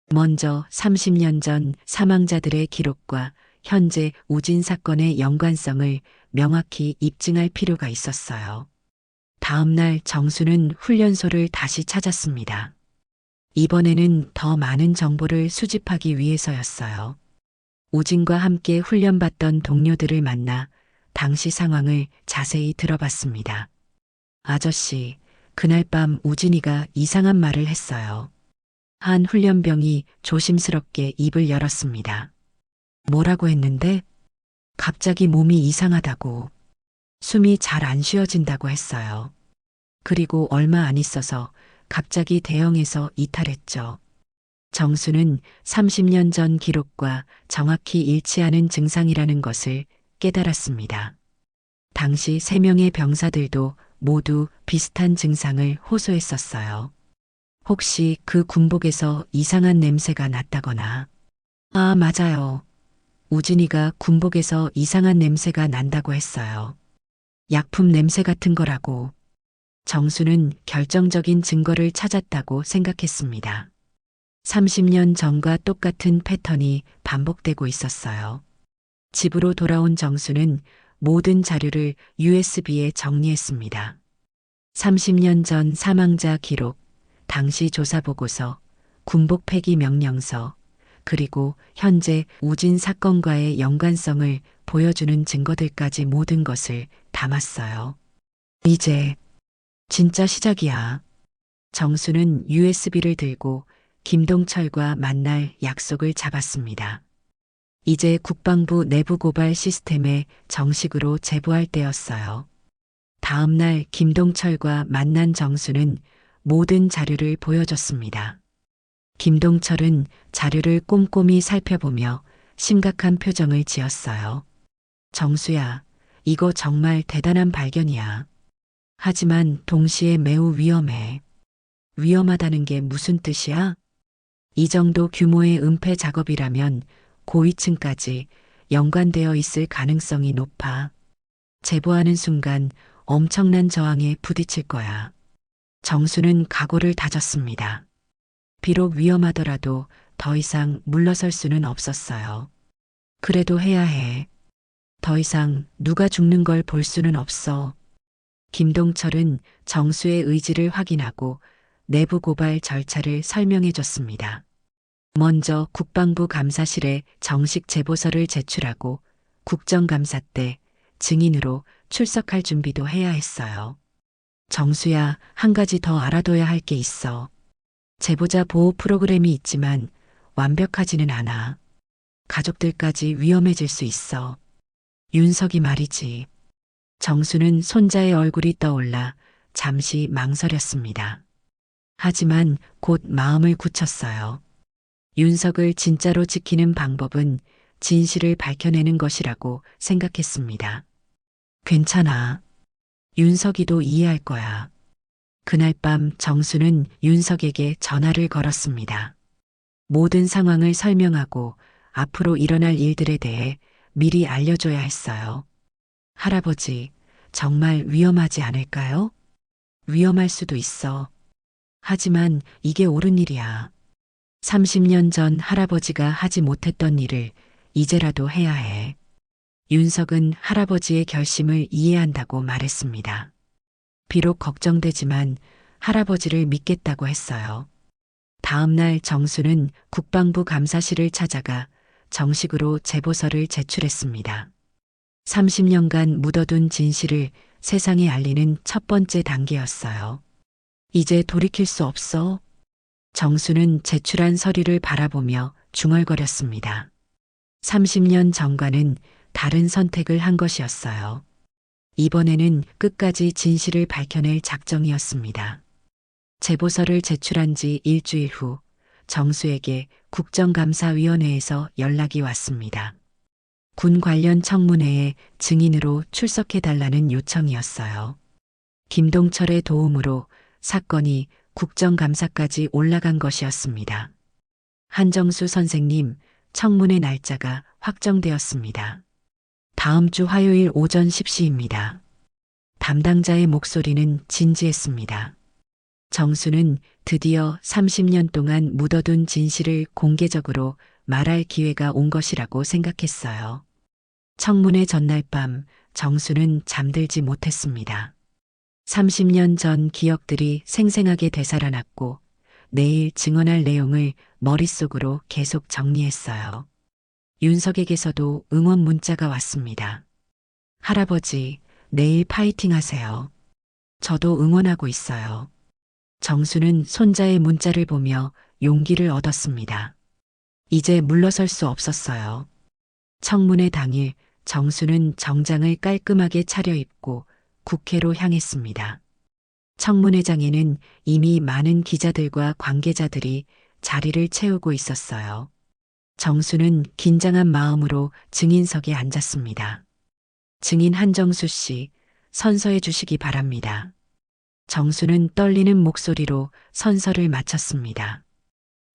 먼저 30년 전 사망자들의 기록과 현재 우진 사건의 연관성을 명확히 입증할 필요가 있었어요. 다음 날 정수는 훈련소를 다시 찾았습니다. 이번에는 더 많은 정보를 수집하기 위해서였어요. 우진과 함께 훈련받던 동료들을 만나 당시 상황을 자세히 들어봤습니다. 아저씨, 그날 밤 우진이가 이상한 말을 했어요. 한 훈련병이 조심스럽게 입을 열었습니다. 뭐라고 했는데? 갑자기 몸이 이상하다고. 숨이 잘 안 쉬어진다고 했어요. 그리고 얼마 안 있어서 갑자기 대형에서 이탈했죠. 정수는 30년 전 기록과 정확히 일치하는 증상이라는 것을 깨달았습니다. 당시 3명의 병사들도 모두 비슷한 증상을 호소했었어요. 혹시 그 군복에서 이상한 냄새가 났다거나. 아, 맞아요. 우진이가 군복에서 이상한 냄새가 난다고 했어요. 약품 냄새 같은 거라고. 정수는 결정적인 증거를 찾았다고 생각했습니다. 30년 전과 똑같은 패턴이 반복되고 있었어요. 집으로 돌아온 정수는 모든 자료를 USB에 정리했습니다. 30년 전 사망자 기록, 당시 조사 보고서, 군복 폐기 명령서, 그리고 현재 우진 사건과의 연관성을 보여주는 증거들까지 모든 것을 담았어요. 이제 진짜 시작이야. 정수는 USB를 들고 김동철과 만날 약속을 잡았습니다. 이제 국방부 내부 고발 시스템에 정식으로 제보할 때였어요. 다음 날 김동철과 만난 정수는 모든 자료를 보여줬습니다. 김동철은 자료를 꼼꼼히 살펴보며 심각한 표정을 지었어요. 정수야, 이거 정말 대단한 발견이야. 하지만 동시에 매우 위험해. 위험하다는 게 무슨 뜻이야? 이 정도 규모의 은폐 작업이라면 고위층까지 연관되어 있을 가능성이 높아. 제보하는 순간 엄청난 저항에 부딪힐 거야. 정수는 각오를 다졌습니다. 비록 위험하더라도 더 이상 물러설 수는 없었어요. 그래도 해야 해. 더 이상 누가 죽는 걸 볼 수는 없어. 김동철은 정수의 의지를 확인하고 내부 고발 절차를 설명해 줬습니다. 먼저 국방부 감사실에 정식 제보서를 제출하고 국정감사 때 증인으로 출석할 준비도 해야 했어요. 정수야, 한 가지 더 알아둬야 할 게 있어. 제보자 보호 프로그램이 있지만 완벽하지는 않아. 가족들까지 위험해질 수 있어. 윤석이 말이지. 정수는 손자의 얼굴이 떠올라 잠시 망설였습니다. 하지만 곧 마음을 굳혔어요. 윤석을 진짜로 지키는 방법은 진실을 밝혀내는 것이라고 생각했습니다. 괜찮아. 윤석이도 이해할 거야. 그날 밤 정수는 윤석에게 전화를 걸었습니다. 모든 상황을 설명하고 앞으로 일어날 일들에 대해 미리 알려줘야 했어요. 할아버지, 정말 위험하지 않을까요? 위험할 수도 있어. 하지만 이게 옳은 일이야. 30년 전 할아버지가 하지 못했던 일을 이제라도 해야 해. 윤석은 할아버지의 결심을 이해한다고 말했습니다. 비록 걱정되지만 할아버지를 믿겠다고 했어요. 다음 날 정수는 국방부 감사실을 찾아가 정식으로 제보서를 제출했습니다. 30년간 묻어둔 진실을 세상에 알리는 첫 번째 단계였어요. 이제 돌이킬 수 없어. 정수는 제출한 서류를 바라보며 중얼거렸습니다. 30년 전과는 다른 선택을 한 것이었어요. 이번에는 끝까지 진실을 밝혀낼 작정이었습니다. 제보서를 제출한 지 일주일 후 정수에게 국정감사위원회에서 연락이 왔습니다. 군 관련 청문회에 증인으로 출석해달라는 요청이었어요. 김동철의 도움으로 사건이 국정감사까지 올라간 것이었습니다. 한정수 선생님, 청문회 날짜가 확정되었습니다. 다음 주 화요일 오전 10시입니다. 담당자의 목소리는 진지했습니다. 정수는 드디어 30년 동안 묻어둔 진실을 공개적으로 말할 기회가 온 것이라고 생각했어요. 청문회 전날 밤 정수는 잠들지 못했습니다. 30년 전 기억들이 생생하게 되살아났고 내일 증언할 내용을 머릿속으로 계속 정리했어요. 윤석에게서도 응원 문자가 왔습니다. 할아버지, 내일 파이팅 하세요. 저도 응원하고 있어요. 정수는 손자의 문자를 보며 용기를 얻었습니다. 이제 물러설 수 없었어요. 청문회 당일 정수는 정장을 깔끔하게 차려입고 국회로 향했습니다. 청문회장에는 이미 많은 기자들과 관계자들이 자리를 채우고 있었어요. 정수는 긴장한 마음으로 증인석에 앉았습니다. 증인 한정수 씨, 선서해 주시기 바랍니다. 정수는 떨리는 목소리로 선서를 마쳤습니다.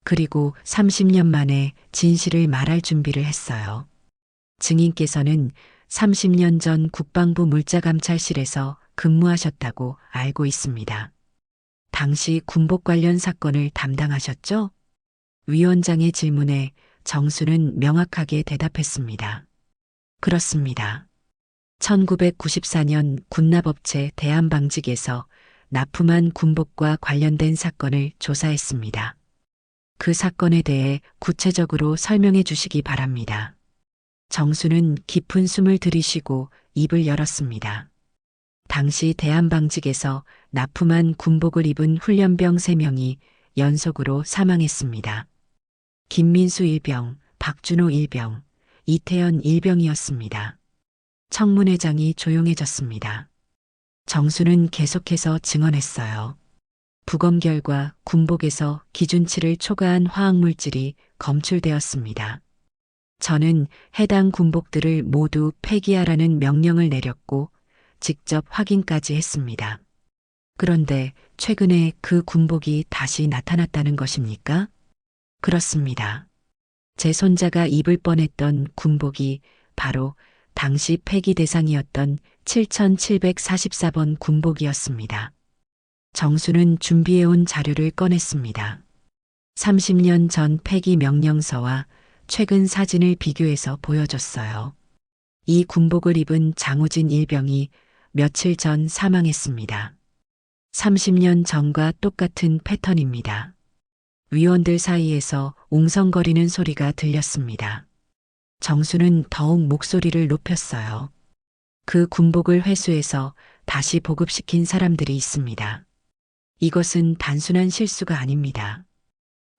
그리고 30년 만에 진실을 말할 준비를 했어요. 증인께서는 30년 전 국방부 물자감찰실에서 근무하셨다고 알고 있습니다. 당시 군복 관련 사건을 담당하셨죠? 위원장의 질문에 정수는 명확하게 대답했습니다. 그렇습니다. 1994년 군납업체 대한방직에서 납품한 군복과 관련된 사건을 조사했습니다. 그 사건에 대해 구체적으로 설명해 주시기 바랍니다. 정수는 깊은 숨을 들이쉬고 입을 열었습니다. 당시 대한방직에서 납품한 군복을 입은 훈련병 3명이 연속으로 사망했습니다. 김민수 1병, 박준호 1병, 이태연 1병이었습니다. 청문회장이 조용해졌습니다. 정수는 계속해서 증언했어요. 부검 결과 군복에서 기준치를 초과한 화학물질이 검출되었습니다. 저는 해당 군복들을 모두 폐기하라는 명령을 내렸고 직접 확인까지 했습니다. 그런데 최근에 그 군복이 다시 나타났다는 것입니까? 그렇습니다. 제 손자가 입을 뻔했던 군복이 바로 당시 폐기 대상이었던 7744번 군복이었습니다. 정수는 준비해온 자료를 꺼냈습니다. 30년 전 폐기 명령서와 최근 사진을 비교해서 보여줬어요. 이 군복을 입은 장우진 일병이 며칠 전 사망했습니다. 30년 전과 똑같은 패턴입니다. 위원들 사이에서 웅성거리는 소리가 들렸습니다. 정수는 더욱 목소리를 높였어요. 그 군복을 회수해서 다시 보급시킨 사람들이 있습니다. 이것은 단순한 실수가 아닙니다.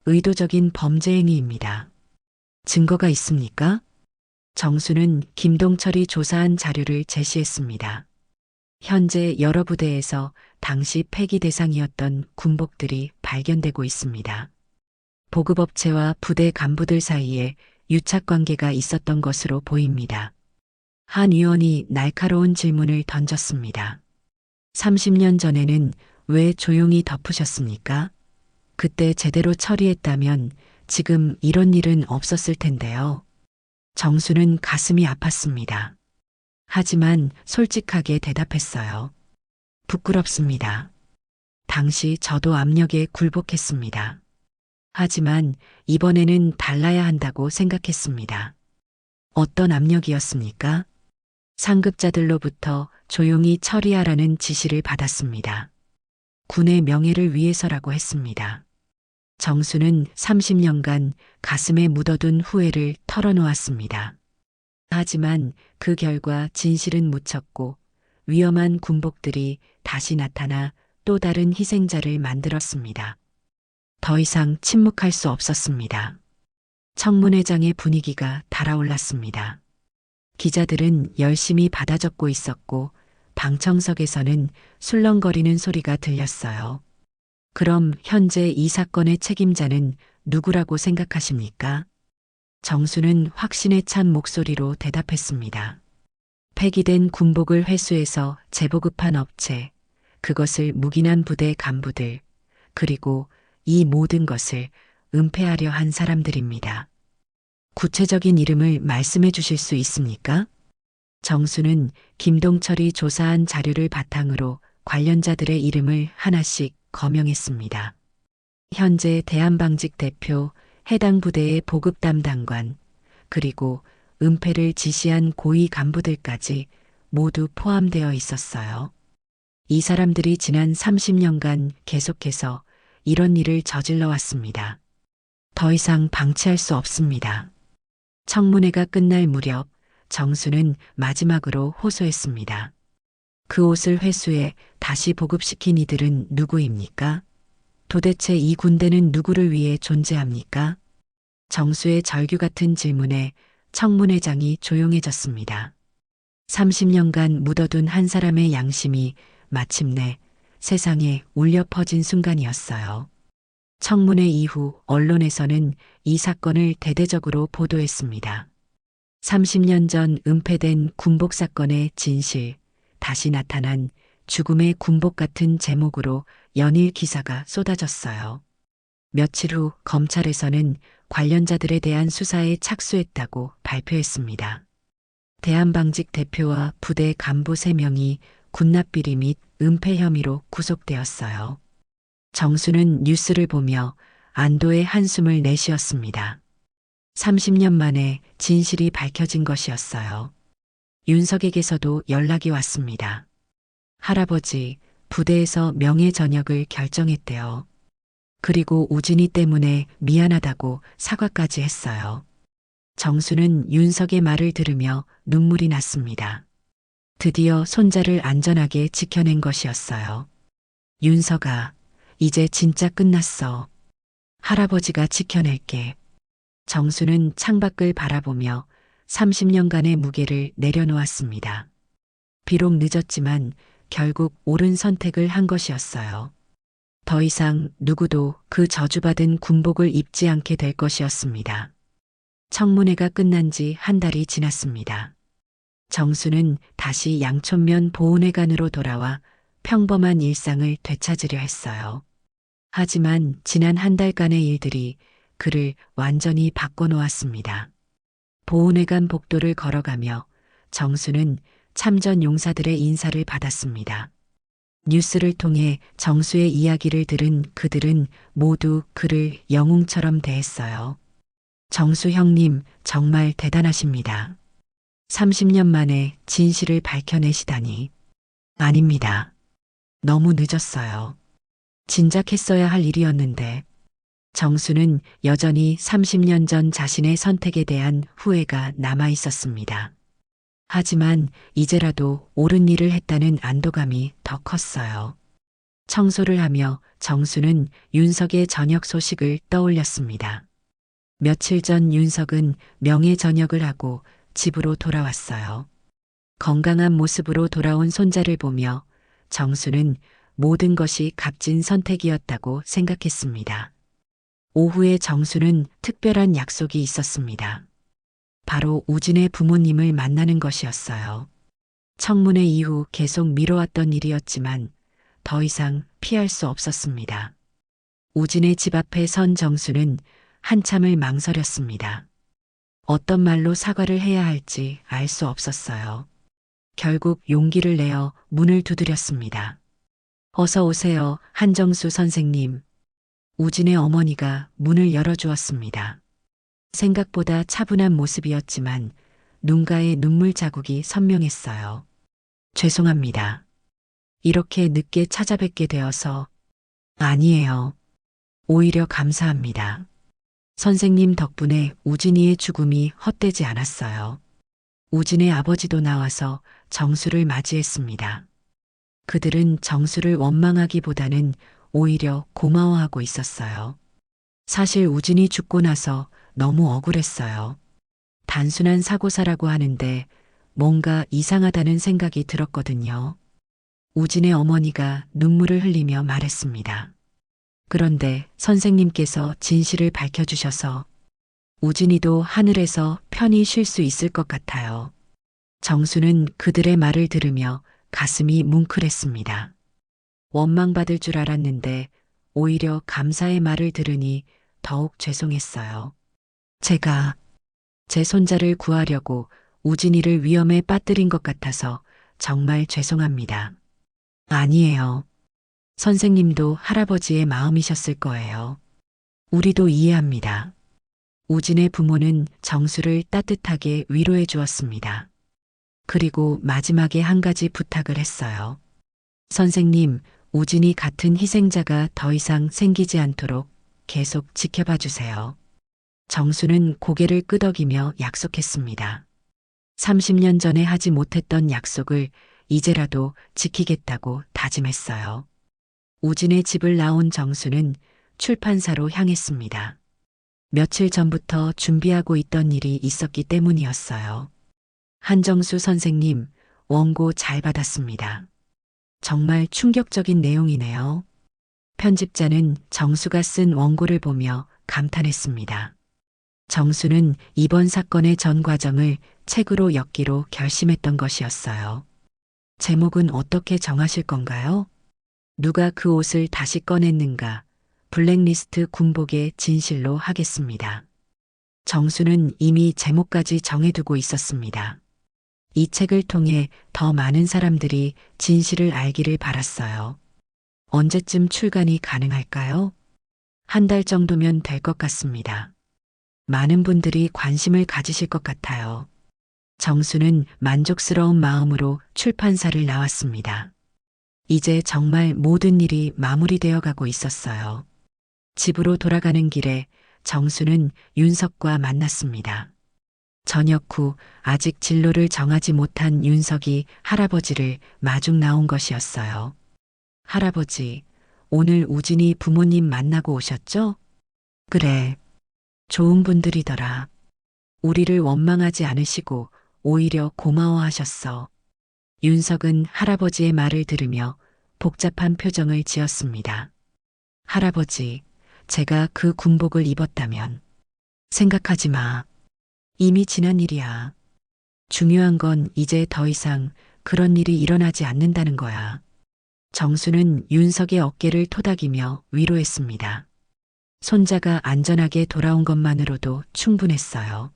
의도적인 범죄 행위입니다. 증거가 있습니까? 정수는 김동철이 조사한 자료를 제시했습니다. 현재 여러 부대에서 당시 폐기 대상이었던 군복들이 발견되고 있습니다. 보급업체와 부대 간부들 사이에 유착관계가 있었던 것으로 보입니다. 한 의원이 날카로운 질문을 던졌습니다. 30년 전에는 왜 조용히 덮으셨습니까? 그때 제대로 처리했다면 지금 이런 일은 없었을 텐데요. 정수는 가슴이 아팠습니다. 하지만 솔직하게 대답했어요. 부끄럽습니다. 당시 저도 압력에 굴복했습니다. 하지만 이번에는 달라야 한다고 생각했습니다. 어떤 압력이었습니까? 상급자들로부터 조용히 처리하라는 지시를 받았습니다. 군의 명예를 위해서라고 했습니다. 정수는 30년간 가슴에 묻어둔 후회를 털어놓았습니다. 하지만 그 결과 진실은 묻혔고 위험한 군복들이 다시 나타나 또 다른 희생자를 만들었습니다. 더 이상 침묵할 수 없었습니다. 청문회장의 분위기가 달아올랐습니다. 기자들은 열심히 받아 적고 있었고 방청석에서는 술렁거리는 소리가 들렸어요. 그럼 현재 이 사건의 책임자는 누구라고 생각하십니까? 정수는 확신에 찬 목소리로 대답했습니다. 폐기된 군복을 회수해서 재보급한 업체, 그것을 묵인한 부대 간부들, 그리고 이 모든 것을 은폐하려 한 사람들입니다. 구체적인 이름을 말씀해 주실 수 있습니까? 정수는 김동철이 조사한 자료를 바탕으로 관련자들의 이름을 하나씩 거명했습니다. 현재 대한방직 대표, 해당 부대의 보급 담당관, 그리고 은폐를 지시한 고위 간부들까지 모두 포함되어 있었어요. 이 사람들이 지난 30년간 계속해서 이런 일을 저질러 왔습니다. 더 이상 방치할 수 없습니다. 청문회가 끝날 무렵 정수는 마지막으로 호소했습니다. 그 옷을 회수해 다시 보급시킨 이들은 누구입니까? 도대체 이 군대는 누구를 위해 존재합니까? 정수의 절규 같은 질문에 청문회장이 조용해졌습니다. 30년간 묻어둔 한 사람의 양심이 마침내 세상에 울려 퍼진 순간이었어요. 청문회 이후 언론에서는 이 사건을 대대적으로 보도했습니다. 30년 전 은폐된 군복 사건의 진실, 다시 나타난 죽음의 군복 같은 제목으로 연일 기사가 쏟아졌어요. 며칠 후 검찰에서는 관련자들에 대한 수사에 착수했다고 발표했습니다. 대한방직 대표와 부대 간부 3명이 군납비리 및 은폐 혐의로 구속되었어요. 정수는 뉴스를 보며 안도의 한숨을 내쉬었습니다. 30년 만에 진실이 밝혀진 것이었어요. 윤석에게서도 연락이 왔습니다. 할아버지, 부대에서 명예 전역을 결정했대요. 그리고 우진이 때문에 미안하다고 사과까지 했어요. 정수는 윤석의 말을 들으며 눈물이 났습니다. 드디어 손자를 안전하게 지켜낸 것이었어요. 윤석아, 이제 진짜 끝났어. 할아버지가 지켜낼게. 정수는 창밖을 바라보며 30년간의 무게를 내려놓았습니다. 비록 늦었지만 결국 옳은 선택을 한 것이었어요. 더 이상 누구도 그 저주받은 군복을 입지 않게 될 것이었습니다. 청문회가 끝난 지 한 달이 지났습니다. 정수는 다시 양촌면 보훈회관으로 돌아와 평범한 일상을 되찾으려 했어요. 하지만 지난 한 달간의 일들이 그를 완전히 바꿔놓았습니다. 보훈회관 복도를 걸어가며 정수는 참전 용사들의 인사를 받았습니다. 뉴스를 통해 정수의 이야기를 들은 그들은 모두 그를 영웅처럼 대했어요. 정수 형님, 정말 대단하십니다. 30년 만에 진실을 밝혀내시다니. 아닙니다. 너무 늦었어요. 진작했어야 할 일이었는데. 정수는 여전히 30년 전 자신의 선택에 대한 후회가 남아 있었습니다. 하지만 이제라도 옳은 일을 했다는 안도감이 더 컸어요. 청소를 하며 정수는 윤석의 전역 소식을 떠올렸습니다. 며칠 전 윤석은 명예 전역을 하고 집으로 돌아왔어요. 건강한 모습으로 돌아온 손자를 보며 정수는 모든 것이 값진 선택이었다고 생각했습니다. 오후에 정수는 특별한 약속이 있었습니다. 바로 우진의 부모님을 만나는 것이었어요. 청문회 이후 계속 미뤄왔던 일이었지만 더 이상 피할 수 없었습니다. 우진의 집 앞에 선 정수는 한참을 망설였습니다. 어떤 말로 사과를 해야 할지 알 수 없었어요. 결국 용기를 내어 문을 두드렸습니다. 어서 오세요, 한정수 선생님. 우진의 어머니가 문을 열어주었습니다. 생각보다 차분한 모습이었지만 눈가에 눈물 자국이 선명했어요. 죄송합니다. 이렇게 늦게 찾아뵙게 되어서. 아니에요. 오히려 감사합니다. 선생님 덕분에 우진이의 죽음이 헛되지 않았어요. 우진의 아버지도 나와서 정수를 맞이했습니다. 그들은 정수를 원망하기보다는 오히려 고마워하고 있었어요. 사실 우진이 죽고 나서 너무 억울했어요. 단순한 사고사라고 하는데 뭔가 이상하다는 생각이 들었거든요. 우진의 어머니가 눈물을 흘리며 말했습니다. 그런데 선생님께서 진실을 밝혀주셔서 우진이도 하늘에서 편히 쉴 수 있을 것 같아요. 정수는 그들의 말을 들으며 가슴이 뭉클했습니다. 원망받을 줄 알았는데 오히려 감사의 말을 들으니 더욱 죄송했어요. 제가 제 손자를 구하려고 우진이를 위험에 빠뜨린 것 같아서 정말 죄송합니다. 아니에요. 선생님도 할아버지의 마음이셨을 거예요. 우리도 이해합니다. 우진의 부모는 정수를 따뜻하게 위로해 주었습니다. 그리고 마지막에 한 가지 부탁을 했어요. 선생님, 우진이 같은 희생자가 더 이상 생기지 않도록 계속 지켜봐 주세요. 정수는 고개를 끄덕이며 약속했습니다. 30년 전에 하지 못했던 약속을 이제라도 지키겠다고 다짐했어요. 우진의 집을 나온 정수는 출판사로 향했습니다. 며칠 전부터 준비하고 있던 일이 있었기 때문이었어요. 한정수 선생님, 원고 잘 받았습니다. 정말 충격적인 내용이네요. 편집자는 정수가 쓴 원고를 보며 감탄했습니다. 정수는 이번 사건의 전 과정을 책으로 엮기로 결심했던 것이었어요. 제목은 어떻게 정하실 건가요? 누가 그 옷을 다시 꺼냈는가? 블랙리스트 군복의 진실로 하겠습니다. 정수는 이미 제목까지 정해두고 있었습니다. 이 책을 통해 더 많은 사람들이 진실을 알기를 바랐어요. 언제쯤 출간이 가능할까요? 한 달 정도면 될 것 같습니다. 많은 분들이 관심을 가지실 것 같아요. 정수는 만족스러운 마음으로 출판사를 나왔습니다. 이제 정말 모든 일이 마무리되어 가고 있었어요. 집으로 돌아가는 길에 정수는 윤석과 만났습니다. 저녁 후 아직 진로를 정하지 못한 윤석이 할아버지를 마중 나온 것이었어요. 할아버지, 오늘 우진이 부모님 만나고 오셨죠? 그래. 좋은 분들이더라. 우리를 원망하지 않으시고 오히려 고마워하셨어. 윤석은 할아버지의 말을 들으며 복잡한 표정을 지었습니다. 할아버지, 제가 그 군복을 입었다면 생각하지 마. 이미 지난 일이야. 중요한 건 이제 더 이상 그런 일이 일어나지 않는다는 거야. 정수는 윤석의 어깨를 토닥이며 위로했습니다. 손자가 안전하게 돌아온 것만으로도 충분했어요.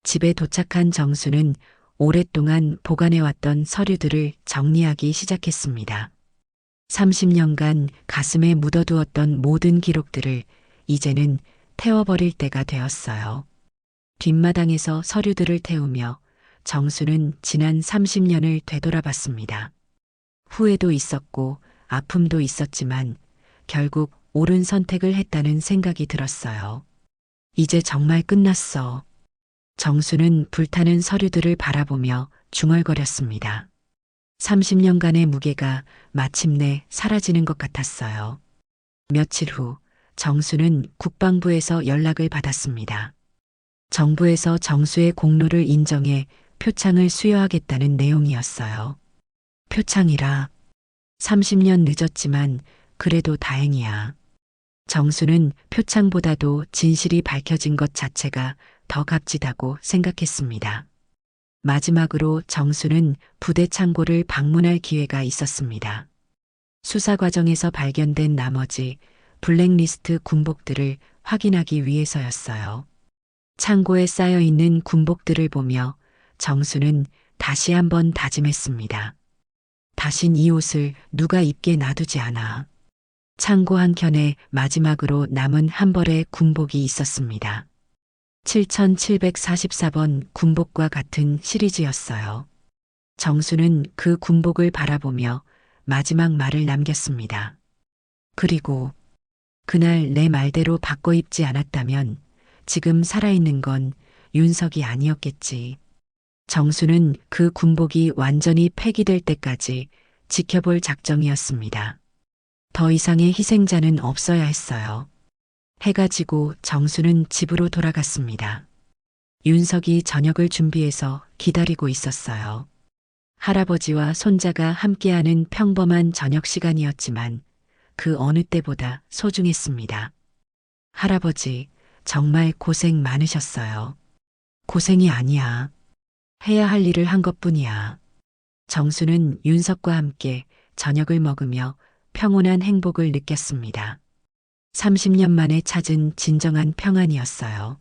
집에 도착한 정수는 오랫동안 보관해왔던 서류들을 정리하기 시작했습니다. 30년간 가슴에 묻어두었던 모든 기록들을 이제는 태워버릴 때가 되었어요. 뒷마당에서 서류들을 태우며 정수는 지난 30년을 되돌아봤습니다. 후회도 있었고 아픔도 있었지만 결국 옳은 선택을 했다는 생각이 들었어요. 이제 정말 끝났어. 정수는 불타는 서류들을 바라보며 중얼거렸습니다. 30년간의 무게가 마침내 사라지는 것 같았어요. 며칠 후 정수는 국방부에서 연락을 받았습니다. 정부에서 정수의 공로를 인정해 표창을 수여하겠다는 내용이었어요. 표창이라 30년 늦었지만 그래도 다행이야. 정수는 표창보다도 진실이 밝혀진 것 자체가 더 값지다고 생각했습니다. 마지막으로 정수는 부대 창고를 방문할 기회가 있었습니다. 수사 과정에서 발견된 나머지 블랙리스트 군복들을 확인하기 위해서였어요. 창고에 쌓여 있는 군복들을 보며 정수는 다시 한번 다짐했습니다. 다신 이 옷을 누가 입게 놔두지 않아. 창고 한켠에 마지막으로 남은 한 벌의 군복이 있었습니다. 7744번 군복과 같은 시리즈였어요. 정수는 그 군복을 바라보며 마지막 말을 남겼습니다. 그리고 그날 내 말대로 바꿔 입지 않았다면 지금 살아있는 건 윤석이 아니었겠지. 정수는 그 군복이 완전히 폐기될 때까지 지켜볼 작정이었습니다. 더 이상의 희생자는 없어야 했어요. 해가 지고 정수는 집으로 돌아갔습니다. 윤석이 저녁을 준비해서 기다리고 있었어요. 할아버지와 손자가 함께하는 평범한 저녁 시간이었지만 그 어느 때보다 소중했습니다. 할아버지, 정말 고생 많으셨어요. 고생이 아니야. 해야 할 일을 한 것뿐이야. 정수는 윤석과 함께 저녁을 먹으며 평온한 행복을 느꼈습니다. 30년 만에 찾은 진정한 평안이었어요.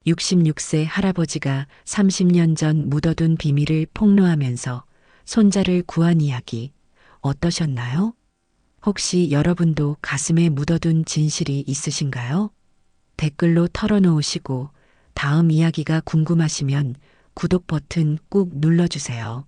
66세 할아버지가 30년 전 묻어둔 비밀을 폭로하면서 손자를 구한 이야기 어떠셨나요? 혹시 여러분도 가슴에 묻어둔 진실이 있으신가요? 댓글로 털어놓으시고 다음 이야기가 궁금하시면 구독 버튼 꾹 눌러주세요.